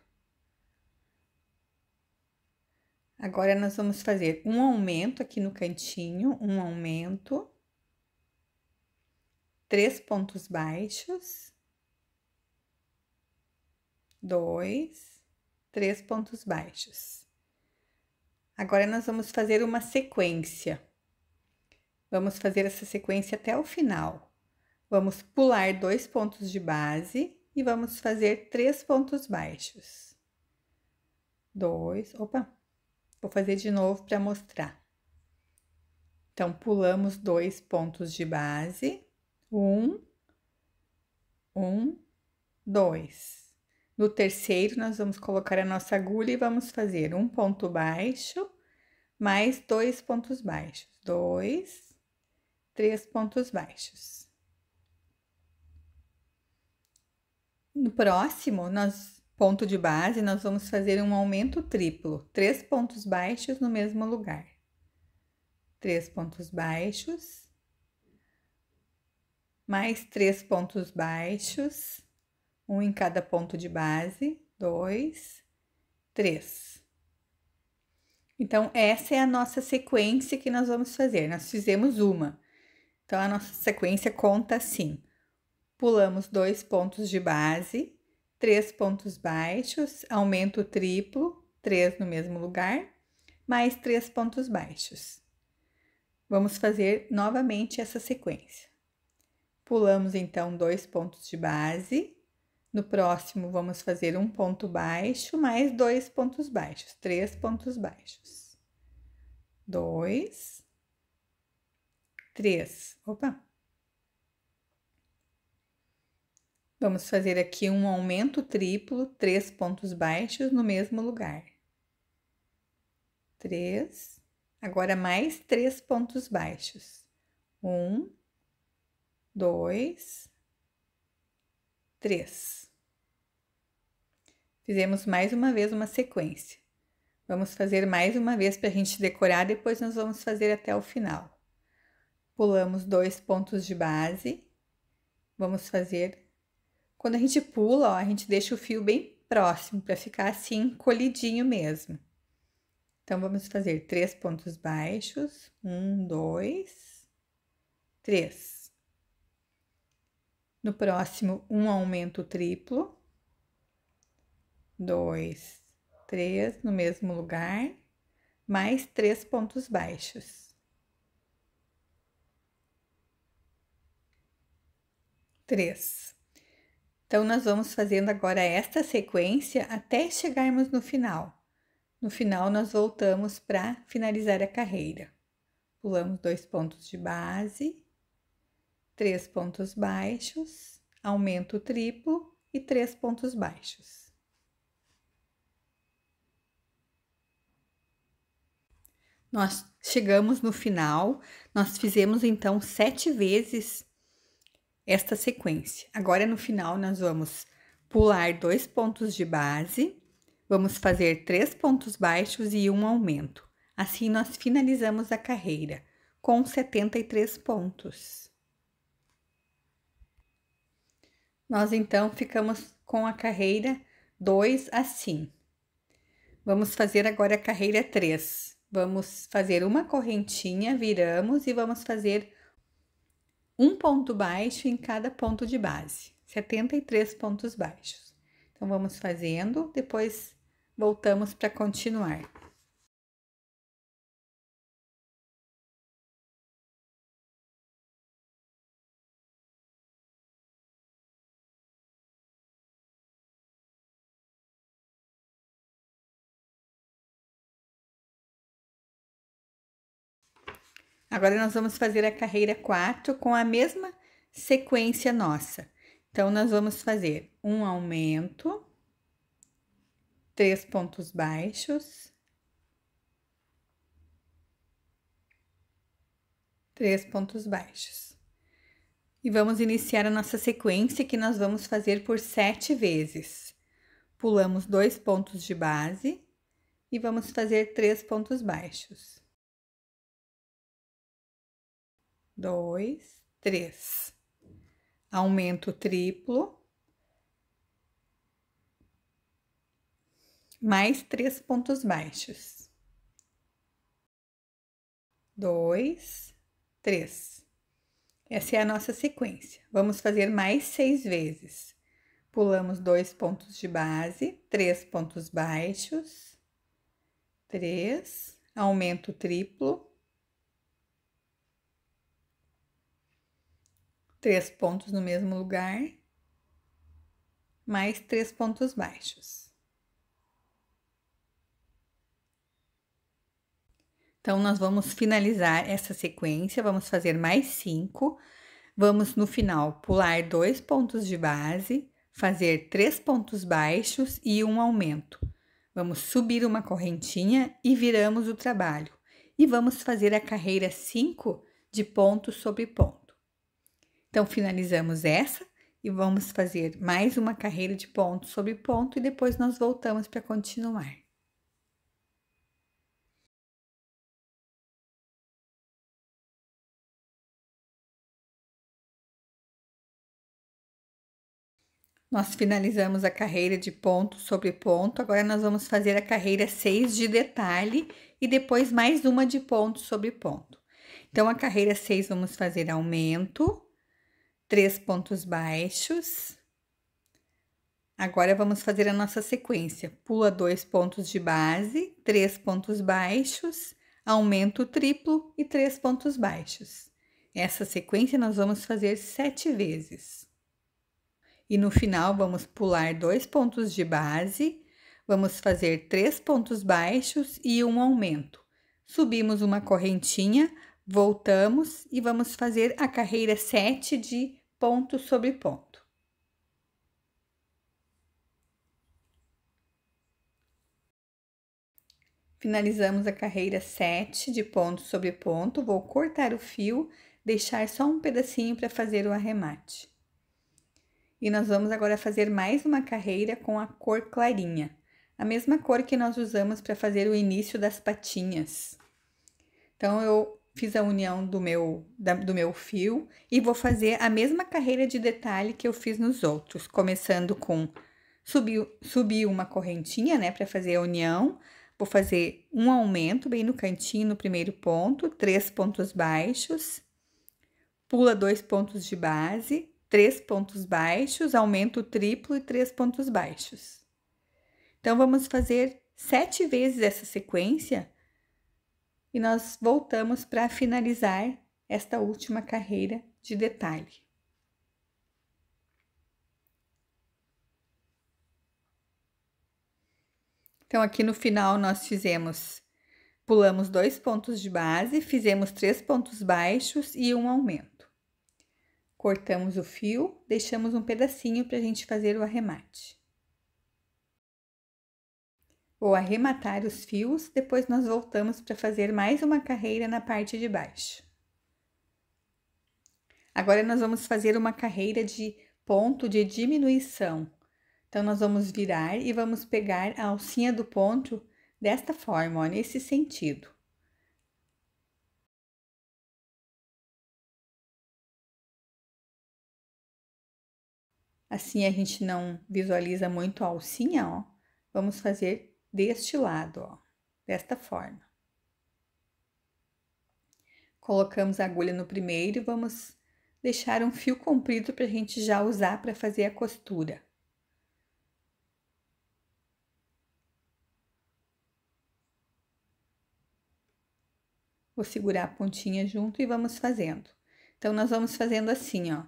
Speaker 1: Agora, nós vamos fazer um aumento aqui no cantinho, um aumento, 3 pontos baixos, 2, 3 pontos baixos. Agora, nós vamos fazer uma sequência. Vamos fazer essa sequência até o final. Vamos pular 2 pontos de base e vamos fazer 3 pontos baixos. 2, opa, vou fazer de novo para mostrar. Então, pulamos 2 pontos de base, 1, 2. No terceiro, nós vamos colocar a nossa agulha e vamos fazer um ponto baixo, mais 2 pontos baixos, 2, 3 pontos baixos. No próximo, ponto de base, nós vamos fazer um aumento triplo, 3 pontos baixos no mesmo lugar. 3 pontos baixos, mais 3 pontos baixos, um em cada ponto de base, 2, 3. Então, essa é a nossa sequência que nós vamos fazer. Nós fizemos uma. Então, a nossa sequência conta assim: pulamos 2 pontos de base, 3 pontos baixos, aumento triplo, 3 no mesmo lugar, mais 3 pontos baixos. Vamos fazer novamente essa sequência. Pulamos então 2 pontos de base. No próximo, vamos fazer um ponto baixo, mais 2 pontos baixos, 3 pontos baixos. 2, 3. Opa! Vamos fazer aqui um aumento triplo, 3 pontos baixos no mesmo lugar. 3. Agora, mais 3 pontos baixos. 1, 2, 3. Fizemos mais uma vez uma sequência. Vamos fazer mais uma vez para a gente decorar, depois nós vamos fazer até o final. Pulamos 2 pontos de base. Vamos fazer... Quando a gente pula, ó, a gente deixa o fio bem próximo, para ficar assim, colidinho mesmo. Então, vamos fazer 3 pontos baixos. 1, 2, 3. No próximo, um aumento triplo. 2, 3, no mesmo lugar. Mais 3 pontos baixos. 3. Então, nós vamos fazendo agora esta sequência até chegarmos no final. No final, nós voltamos para finalizar a carreira. Pulamos 2 pontos de base, 3 pontos baixos, aumento triplo e 3 pontos baixos. Nós chegamos no final, nós fizemos então 7 vezes esta sequência. Agora no final nós vamos pular 2 pontos de base, vamos fazer 3 pontos baixos e um aumento. Assim nós finalizamos a carreira com 73 pontos. Nós então ficamos com a carreira 2 assim. Vamos fazer agora a carreira 3. Vamos fazer uma correntinha, viramos e vamos fazer um ponto baixo em cada ponto de base, 73 pontos baixos. Então, vamos fazendo, depois voltamos para continuar. Agora, nós vamos fazer a carreira 4 com a mesma sequência nossa. Então, nós vamos fazer um aumento, 3 pontos baixos, 3 pontos baixos. E vamos iniciar a nossa sequência que nós vamos fazer por 7 vezes. Pulamos 2 pontos de base e vamos fazer 3 pontos baixos. 2, 3. Aumento triplo, mais 3 pontos baixos. 2, 3. Essa é a nossa sequência. Vamos fazer mais 6 vezes. Pulamos 2 pontos de base, 3 pontos baixos, 3, aumento triplo, 3 pontos no mesmo lugar, mais 3 pontos baixos. Então, nós vamos finalizar essa sequência, vamos fazer mais 5, vamos no final pular 2 pontos de base, fazer 3 pontos baixos e um aumento. Vamos subir uma correntinha e viramos o trabalho. E vamos fazer a carreira 5 de ponto sobre ponto. Então, finalizamos essa e vamos fazer mais uma carreira de ponto sobre ponto e depois nós voltamos para continuar. Nós finalizamos a carreira de ponto sobre ponto, agora nós vamos fazer a carreira 6 de detalhe e depois mais uma de ponto sobre ponto. Então, a carreira 6 vamos fazer aumento, 3 pontos baixos. Agora, vamos fazer a nossa sequência. Pula 2 pontos de base, 3 pontos baixos, aumento triplo e 3 pontos baixos. Essa sequência nós vamos fazer 7 vezes. E no final, vamos pular 2 pontos de base, vamos fazer 3 pontos baixos e um aumento. Subimos uma correntinha, voltamos e vamos fazer a carreira 7 de ponto sobre ponto. Finalizamos a carreira 7 de ponto sobre ponto, vou cortar o fio, deixar só um pedacinho para fazer o arremate. E nós vamos agora fazer mais uma carreira com a cor clarinha, a mesma cor que nós usamos para fazer o início das patinhas. Então, eu fiz a união do meu fio e vou fazer a mesma carreira de detalhe que eu fiz nos outros, começando com subir uma correntinha, né, para fazer a união. Vou fazer um aumento bem no cantinho, no primeiro ponto, 3 pontos baixos, pula 2 pontos de base, 3 pontos baixos, aumento triplo e 3 pontos baixos. Então, vamos fazer 7 vezes essa sequência e nós voltamos para finalizar esta última carreira de detalhe. Então, aqui no final, nós pulamos 2 pontos de base, fizemos 3 pontos baixos e um aumento. Cortamos o fio, deixamos um pedacinho para a gente fazer o arremate. Vou arrematar os fios, depois nós voltamos para fazer mais uma carreira na parte de baixo. Agora, nós vamos fazer uma carreira de ponto de diminuição. Então, nós vamos virar e vamos pegar a alcinha do ponto desta forma, ó, nesse sentido. Assim, a gente não visualiza muito a alcinha, ó. Vamos fazer deste lado, ó, desta forma. Colocamos a agulha no primeiro e vamos deixar um fio comprido para a gente já usar para fazer a costura. Vou segurar a pontinha junto e vamos fazendo. Então, nós vamos fazendo assim, ó.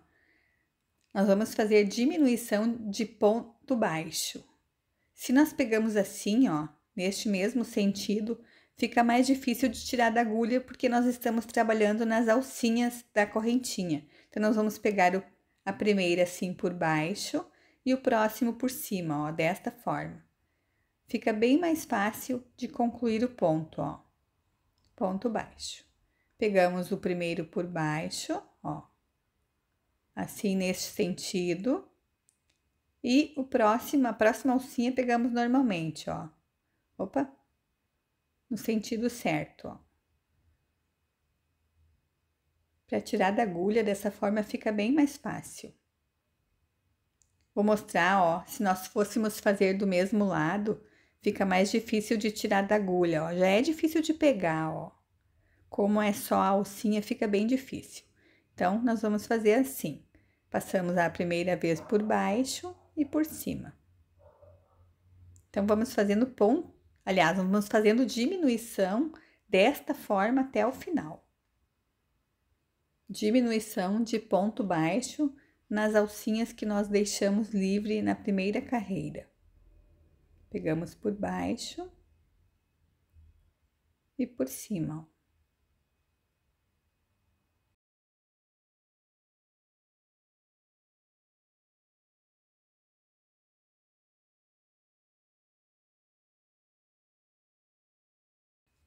Speaker 1: Nós vamos fazer diminuição de ponto baixo. Se nós pegamos assim, ó, neste mesmo sentido, fica mais difícil de tirar da agulha porque nós estamos trabalhando nas alcinhas da correntinha. Então, nós vamos pegar a primeira assim por baixo e o próximo por cima, ó, desta forma. Fica bem mais fácil de concluir o ponto, ó. Ponto baixo. Pegamos o primeiro por baixo, ó. Assim, nesse sentido. E a próxima alcinha pegamos normalmente, ó. Opa! No sentido certo, ó. Para tirar da agulha, dessa forma fica bem mais fácil. Vou mostrar, ó, se nós fôssemos fazer do mesmo lado, fica mais difícil de tirar da agulha, ó. Já é difícil de pegar, ó. Como é só a alcinha, fica bem difícil. Então, nós vamos fazer assim. Passamos a primeira vez por baixo e por cima. Então, vamos fazendo ponto, aliás, vamos fazendo diminuição desta forma até o final. Diminuição de ponto baixo nas alcinhas que nós deixamos livre na primeira carreira. Pegamos por baixo e por cima, ó.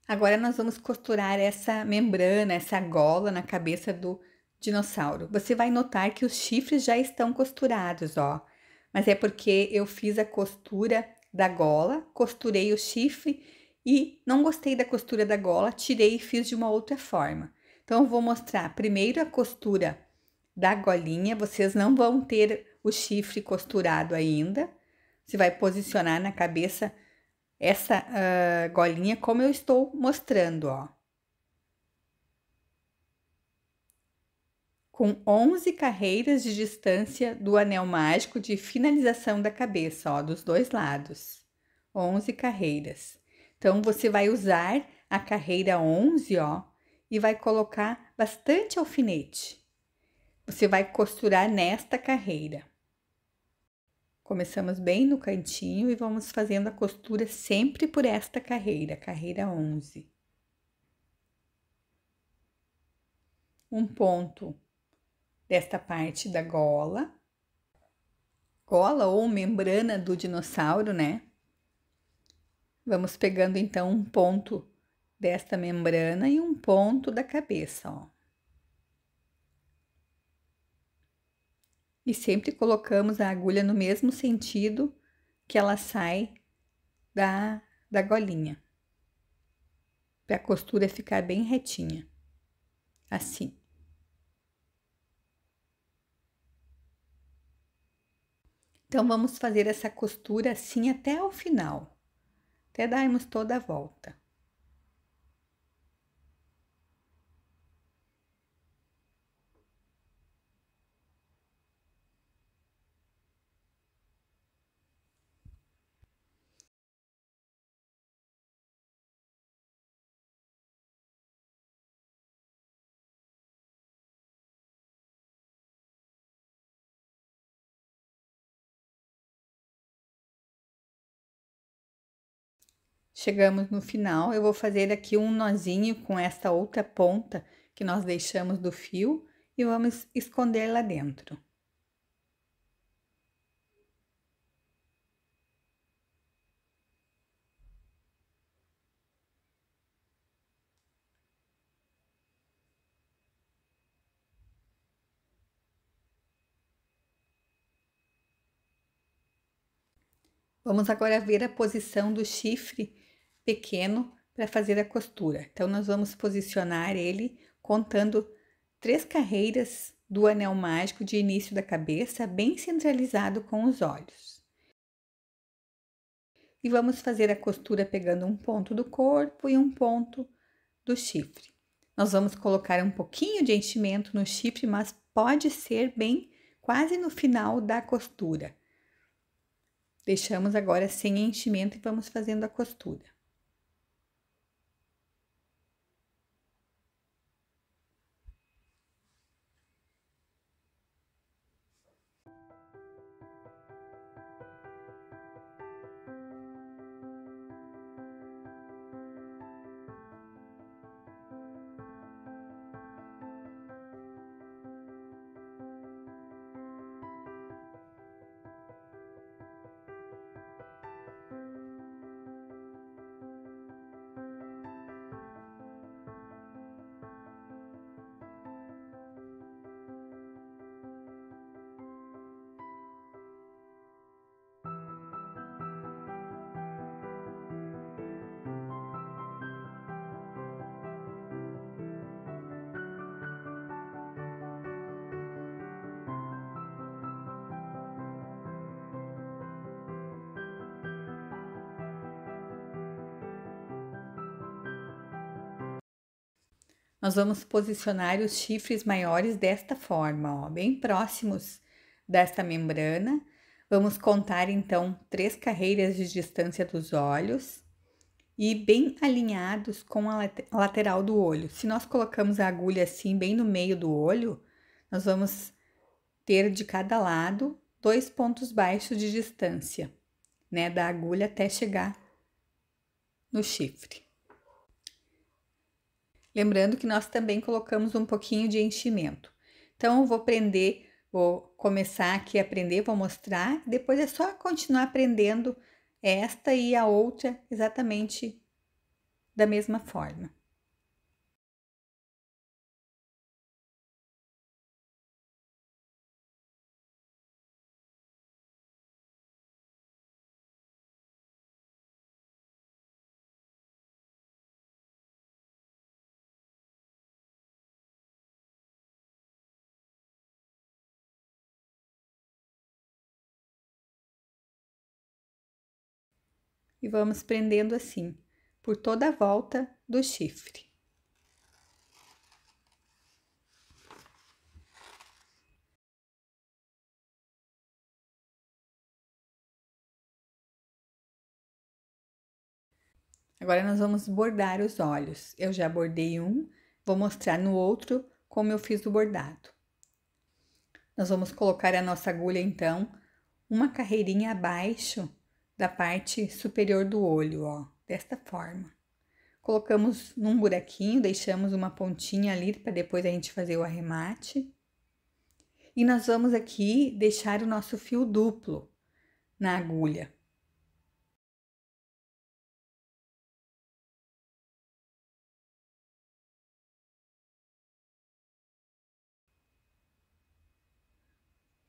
Speaker 1: Agora, nós vamos costurar essa membrana, essa gola na cabeça do dinossauro. Você vai notar que os chifres já estão costurados, ó. Mas é porque eu fiz a costura da gola, costurei o chifre e não gostei da costura da gola, tirei e fiz de uma outra forma. Então, eu vou mostrar primeiro a costura da golinha. Vocês não vão ter o chifre costurado ainda. Você vai posicionar na cabeça essa golinha como eu estou mostrando, ó. Com 11 carreiras de distância do anel mágico de finalização da cabeça, ó, dos dois lados. 11 carreiras. Então, você vai usar a carreira 11, ó, e vai colocar bastante alfinete. Você vai costurar nesta carreira. Começamos bem no cantinho e vamos fazendo a costura sempre por esta carreira, carreira 11. Um ponto desta parte da gola ou membrana do dinossauro, né? Vamos pegando então um ponto desta membrana e um ponto da cabeça, ó. E sempre colocamos a agulha no mesmo sentido que ela sai da golinha, para a costura ficar bem retinha, assim. Então, vamos fazer essa costura assim até o final, até darmos toda a volta. Chegamos no final, eu vou fazer aqui um nozinho com essa outra ponta que nós deixamos do fio e vamos esconder lá dentro. Vamos agora ver a posição do chifre pequeno para fazer a costura. Então, nós vamos posicionar ele contando 3 carreiras do anel mágico de início da cabeça, bem centralizado com os olhos. E vamos fazer a costura pegando um ponto do corpo e um ponto do chifre. Nós vamos colocar um pouquinho de enchimento no chifre, mas pode ser bem quase no final da costura. Deixamos agora sem enchimento e vamos fazendo a costura. Nós vamos posicionar os chifres maiores desta forma, ó, bem próximos desta membrana. Vamos contar então 3 carreiras de distância dos olhos e bem alinhados com a lateral do olho. Se nós colocamos a agulha assim bem no meio do olho, nós vamos ter de cada lado 2 pontos baixos de distância, né, da agulha até chegar no chifre. Lembrando que nós também colocamos um pouquinho de enchimento. Então, eu vou começar aqui a aprender, vou mostrar, depois é só continuar aprendendo esta e a outra exatamente da mesma forma. E vamos prendendo assim, por toda a volta do chifre. Agora, nós vamos bordar os olhos. Eu já bordei um, vou mostrar no outro como eu fiz o bordado. Nós vamos colocar a nossa agulha, então, uma carreirinha abaixo da parte superior do olho, ó, desta forma. Colocamos num buraquinho, deixamos uma pontinha ali para depois a gente fazer o arremate. E nós vamos aqui deixar o nosso fio duplo na agulha.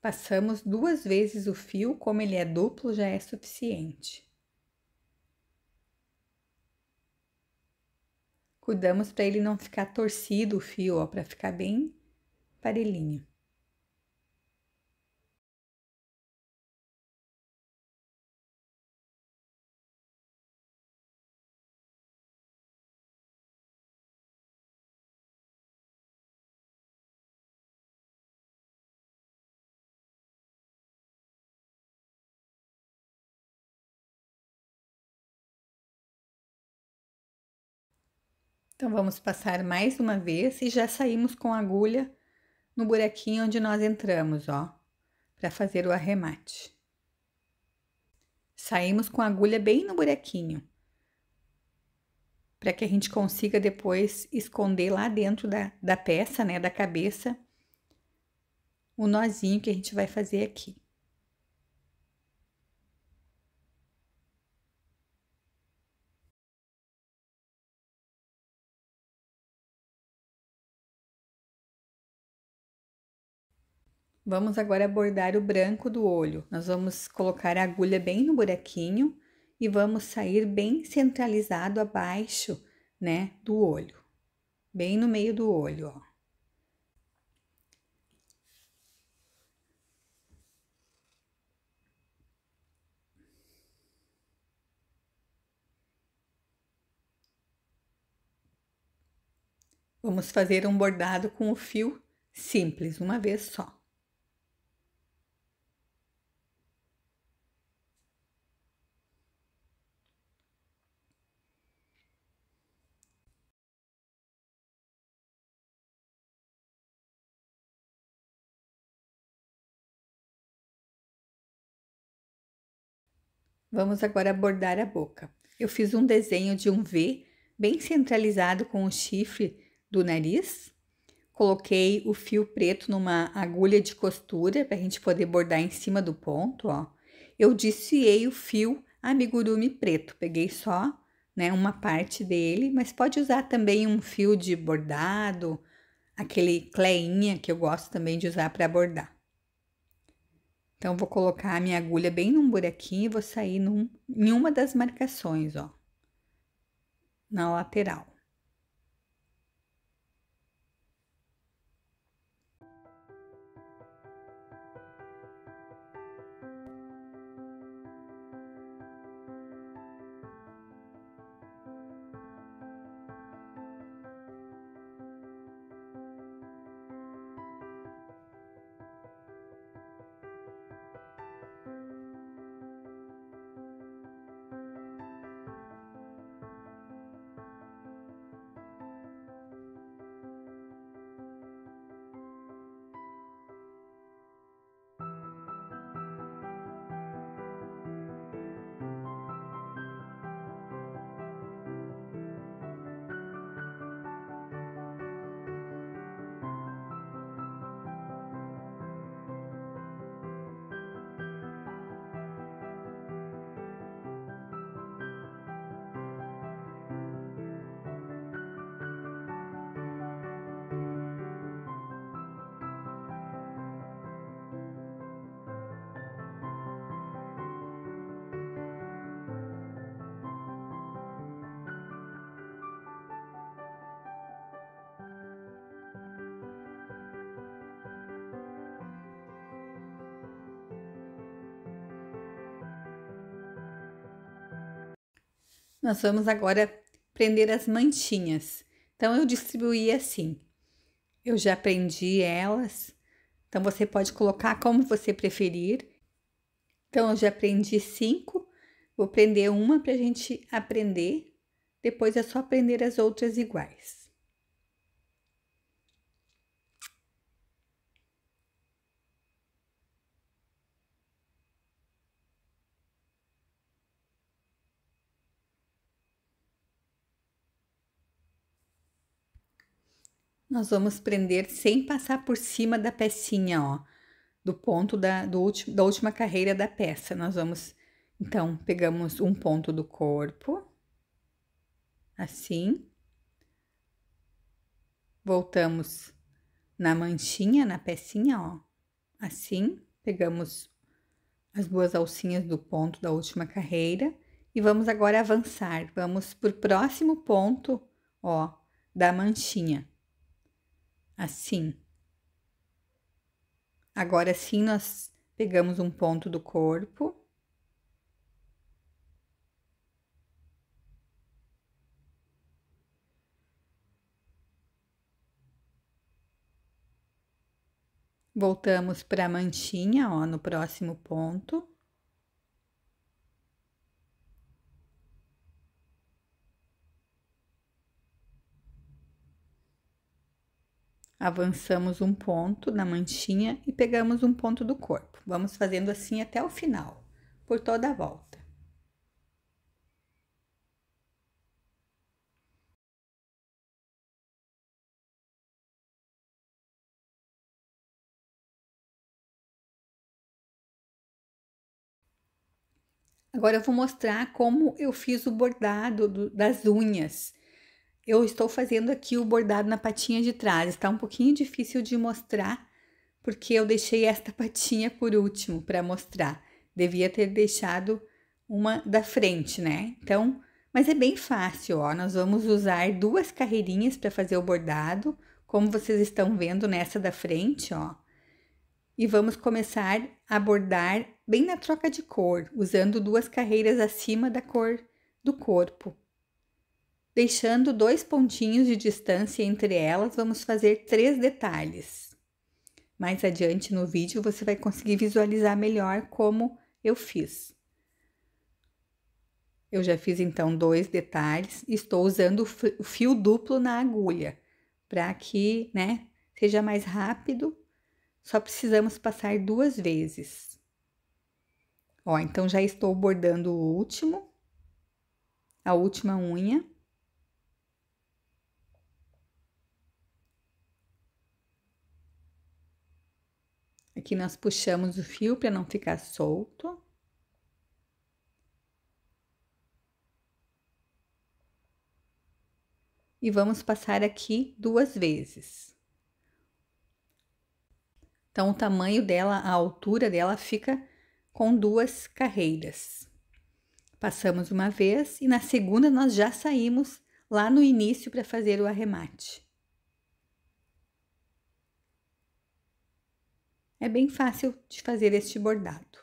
Speaker 1: Passamos 2 vezes o fio, como ele é duplo, já é suficiente. Cuidamos para ele não ficar torcido o fio, ó, para ficar bem parelhinho. Então, vamos passar mais uma vez e já saímos com a agulha no buraquinho onde nós entramos, ó, para fazer o arremate. Saímos com a agulha bem no buraquinho, para que a gente consiga depois esconder lá dentro da peça, né, da cabeça, o nozinho que a gente vai fazer aqui. Vamos agora bordar o branco do olho. Nós vamos colocar a agulha bem no buraquinho e vamos sair bem centralizado abaixo, né, do olho. Bem no meio do olho, ó. Vamos fazer um bordado com o fio simples, uma vez só. Vamos agora bordar a boca. Eu fiz um desenho de um V bem centralizado com o chifre do nariz. Coloquei o fio preto numa agulha de costura para a gente poder bordar em cima do ponto, ó. Eu desfiei o fio amigurumi preto, peguei só, né, uma parte dele, mas pode usar também um fio de bordado, aquele cleinha que eu gosto também de usar para bordar. Então, vou colocar a minha agulha bem num buraquinho e vou sair em uma das marcações, ó, na lateral. Nós vamos agora prender as manchinhas. Então, eu distribuí assim. Eu já prendi elas. Então, você pode colocar como você preferir. Então, eu já prendi 5. Vou prender uma para a gente aprender. Depois é só prender as outras iguais. Nós vamos prender sem passar por cima da pecinha, ó, do ponto da última carreira da peça. Nós vamos, então, pegamos um ponto do corpo, assim. Voltamos na manchinha, na pecinha, ó, assim. Pegamos as duas alcinhas do ponto da última carreira e vamos agora avançar. Vamos pro próximo ponto, ó, da manchinha. Assim. Agora sim, nós pegamos um ponto do corpo. Voltamos para a manchinha, ó, no próximo ponto. Avançamos um ponto na manchinha e pegamos um ponto do corpo. Vamos fazendo assim até o final, por toda a volta. Agora eu vou mostrar como eu fiz o bordado das unhas. Eu estou fazendo aqui o bordado na patinha de trás, está um pouquinho difícil de mostrar, porque eu deixei esta patinha por último para mostrar. Devia ter deixado uma da frente, né? Então, mas é bem fácil, ó. Nós vamos usar 2 carreirinhas para fazer o bordado, como vocês estão vendo nessa da frente, ó. E vamos começar a bordar bem na troca de cor, usando 2 carreiras acima da cor do corpo. Deixando 2 pontinhos de distância entre elas, vamos fazer 3 detalhes. Mais adiante no vídeo você vai conseguir visualizar melhor como eu fiz. Eu já fiz então 2 detalhes, estou usando o fio duplo na agulha, para que, né, seja mais rápido. Só precisamos passar 2 vezes. Ó, então já estou bordando a última unha. Aqui nós puxamos o fio para não ficar solto. E vamos passar aqui 2 vezes. Então, o tamanho dela, a altura dela fica com 2 carreiras. Passamos uma vez e na segunda nós já saímos lá no início para fazer o arremate. É bem fácil de fazer este bordado.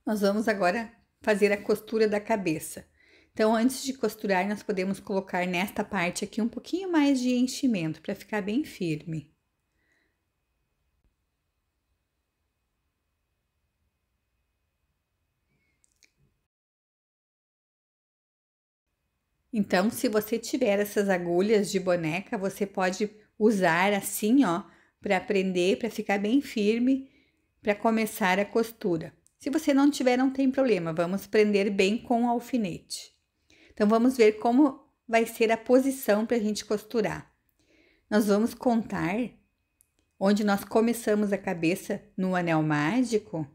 Speaker 1: Nós vamos agora fazer a costura da cabeça. Então, antes de costurar, nós podemos colocar nesta parte aqui um pouquinho mais de enchimento para ficar bem firme. Então, se você tiver essas agulhas de boneca, você pode usar assim, ó, para prender, para ficar bem firme, para começar a costura. Se você não tiver, não tem problema, vamos prender bem com o alfinete. Então, vamos ver como vai ser a posição para a gente costurar. Nós vamos contar onde nós começamos a cabeça no anel mágico,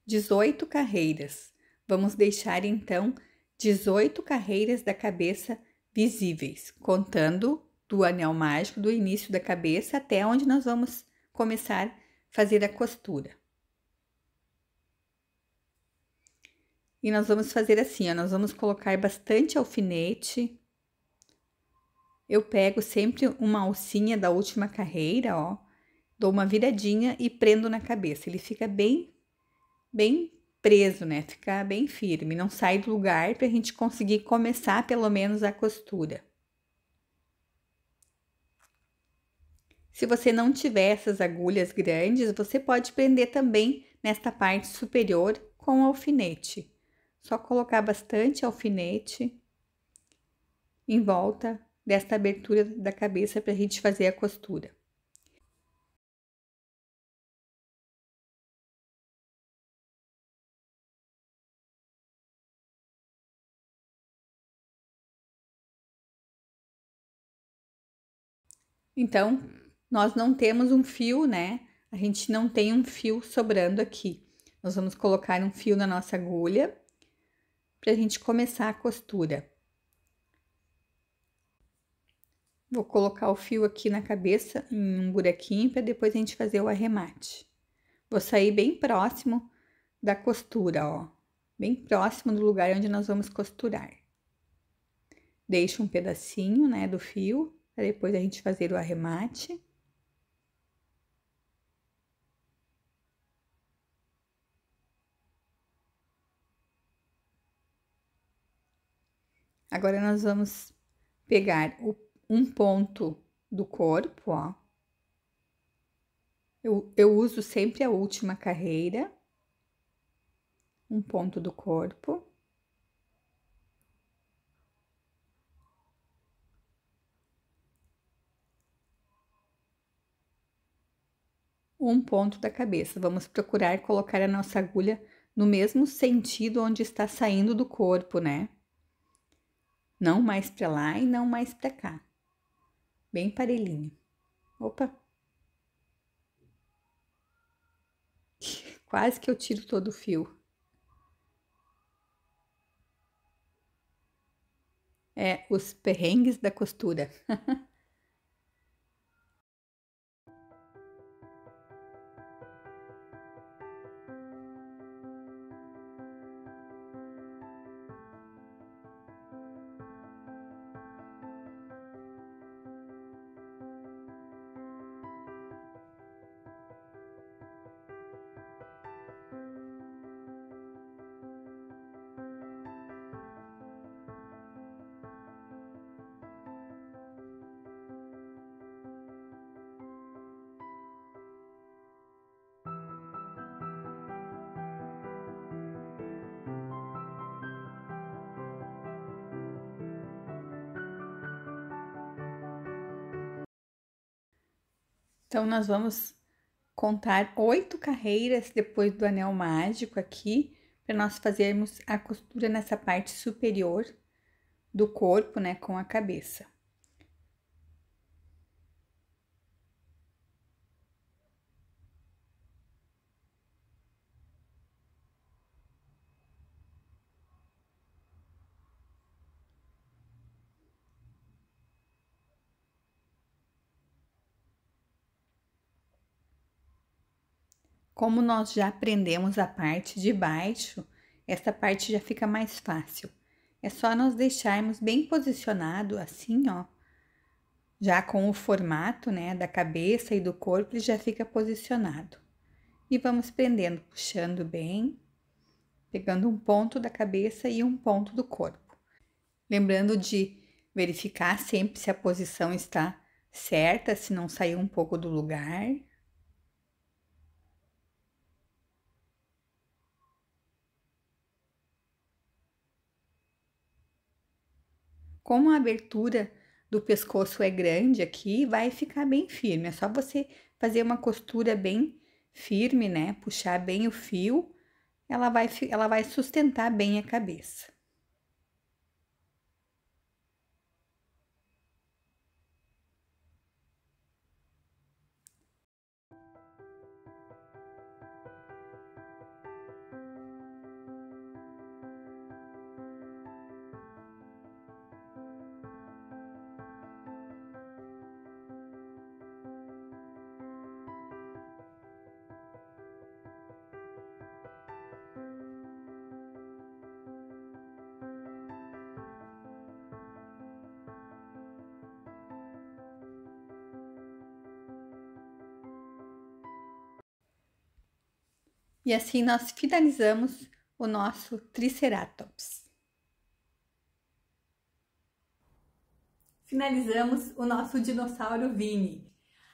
Speaker 1: 18 carreiras. Vamos deixar então 18 carreiras da cabeça visíveis, contando do anel mágico do início da cabeça até onde nós vamos começar a fazer a costura. E nós vamos fazer assim, ó, nós vamos colocar bastante alfinete. Eu pego sempre uma alcinha da última carreira, ó, dou uma viradinha e prendo na cabeça. Ele fica bem preso, né? Ficar bem firme, não sai do lugar para a gente conseguir começar pelo menos a costura. Se você não tiver essas agulhas grandes, você pode prender também nesta parte superior com alfinete. Só colocar bastante alfinete em volta desta abertura da cabeça para a gente fazer a costura. Então, nós não temos um fio, né? A gente não tem um fio sobrando aqui. Nós vamos colocar um fio na nossa agulha para a gente começar a costura. Vou colocar o fio aqui na cabeça, em um buraquinho, para depois a gente fazer o arremate. Vou sair bem próximo da costura, ó. Bem próximo do lugar onde nós vamos costurar. Deixo um pedacinho, né, do fio, para depois a gente fazer o arremate. Agora, nós vamos pegar um ponto do corpo, ó. Eu uso sempre a última carreira. Um ponto do corpo. Um ponto da cabeça. Vamos procurar colocar a nossa agulha no mesmo sentido onde está saindo do corpo, né? Não mais para lá e não mais para cá. Bem parelhinho. Opa! Quase que eu tiro todo o fio. É, os perrengues da costura. Então, nós vamos contar 8 carreiras depois do anel mágico aqui, para nós fazermos a costura nessa parte superior do corpo, né, com a cabeça. Como nós já aprendemos a parte de baixo, essa parte já fica mais fácil. É só nós deixarmos bem posicionado assim, ó. Já com o formato, né, da cabeça e do corpo, ele já fica posicionado. E vamos prendendo, puxando bem, pegando um ponto da cabeça e um ponto do corpo. Lembrando de verificar sempre se a posição está certa, se não saiu um pouco do lugar. Como a abertura do pescoço é grande aqui, vai ficar bem firme. É só você fazer uma costura bem firme, né? Puxar bem o fio, ela vai sustentar bem a cabeça. E assim nós finalizamos o nosso Triceratops. Finalizamos o nosso dinossauro Vini.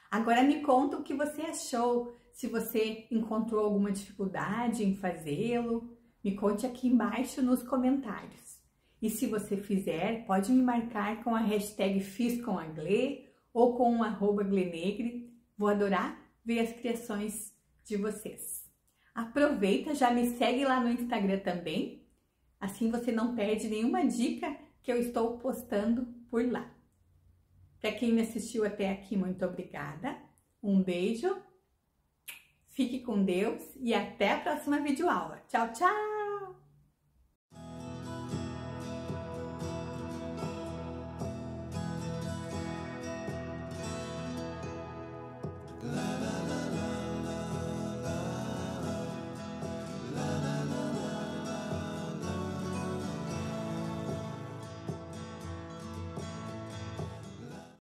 Speaker 1: Agora me conta o que você achou, se você encontrou alguma dificuldade em fazê-lo, me conte aqui embaixo nos comentários. E se você fizer, pode me marcar com a hashtag #FizComAglê ou com o @glenegre. Vou adorar ver as criações de vocês. Aproveita, já me segue lá no Instagram também, assim você não perde nenhuma dica que eu estou postando por lá. Para quem me assistiu até aqui, muito obrigada. Um beijo, fique com Deus e até a próxima videoaula. Tchau, tchau!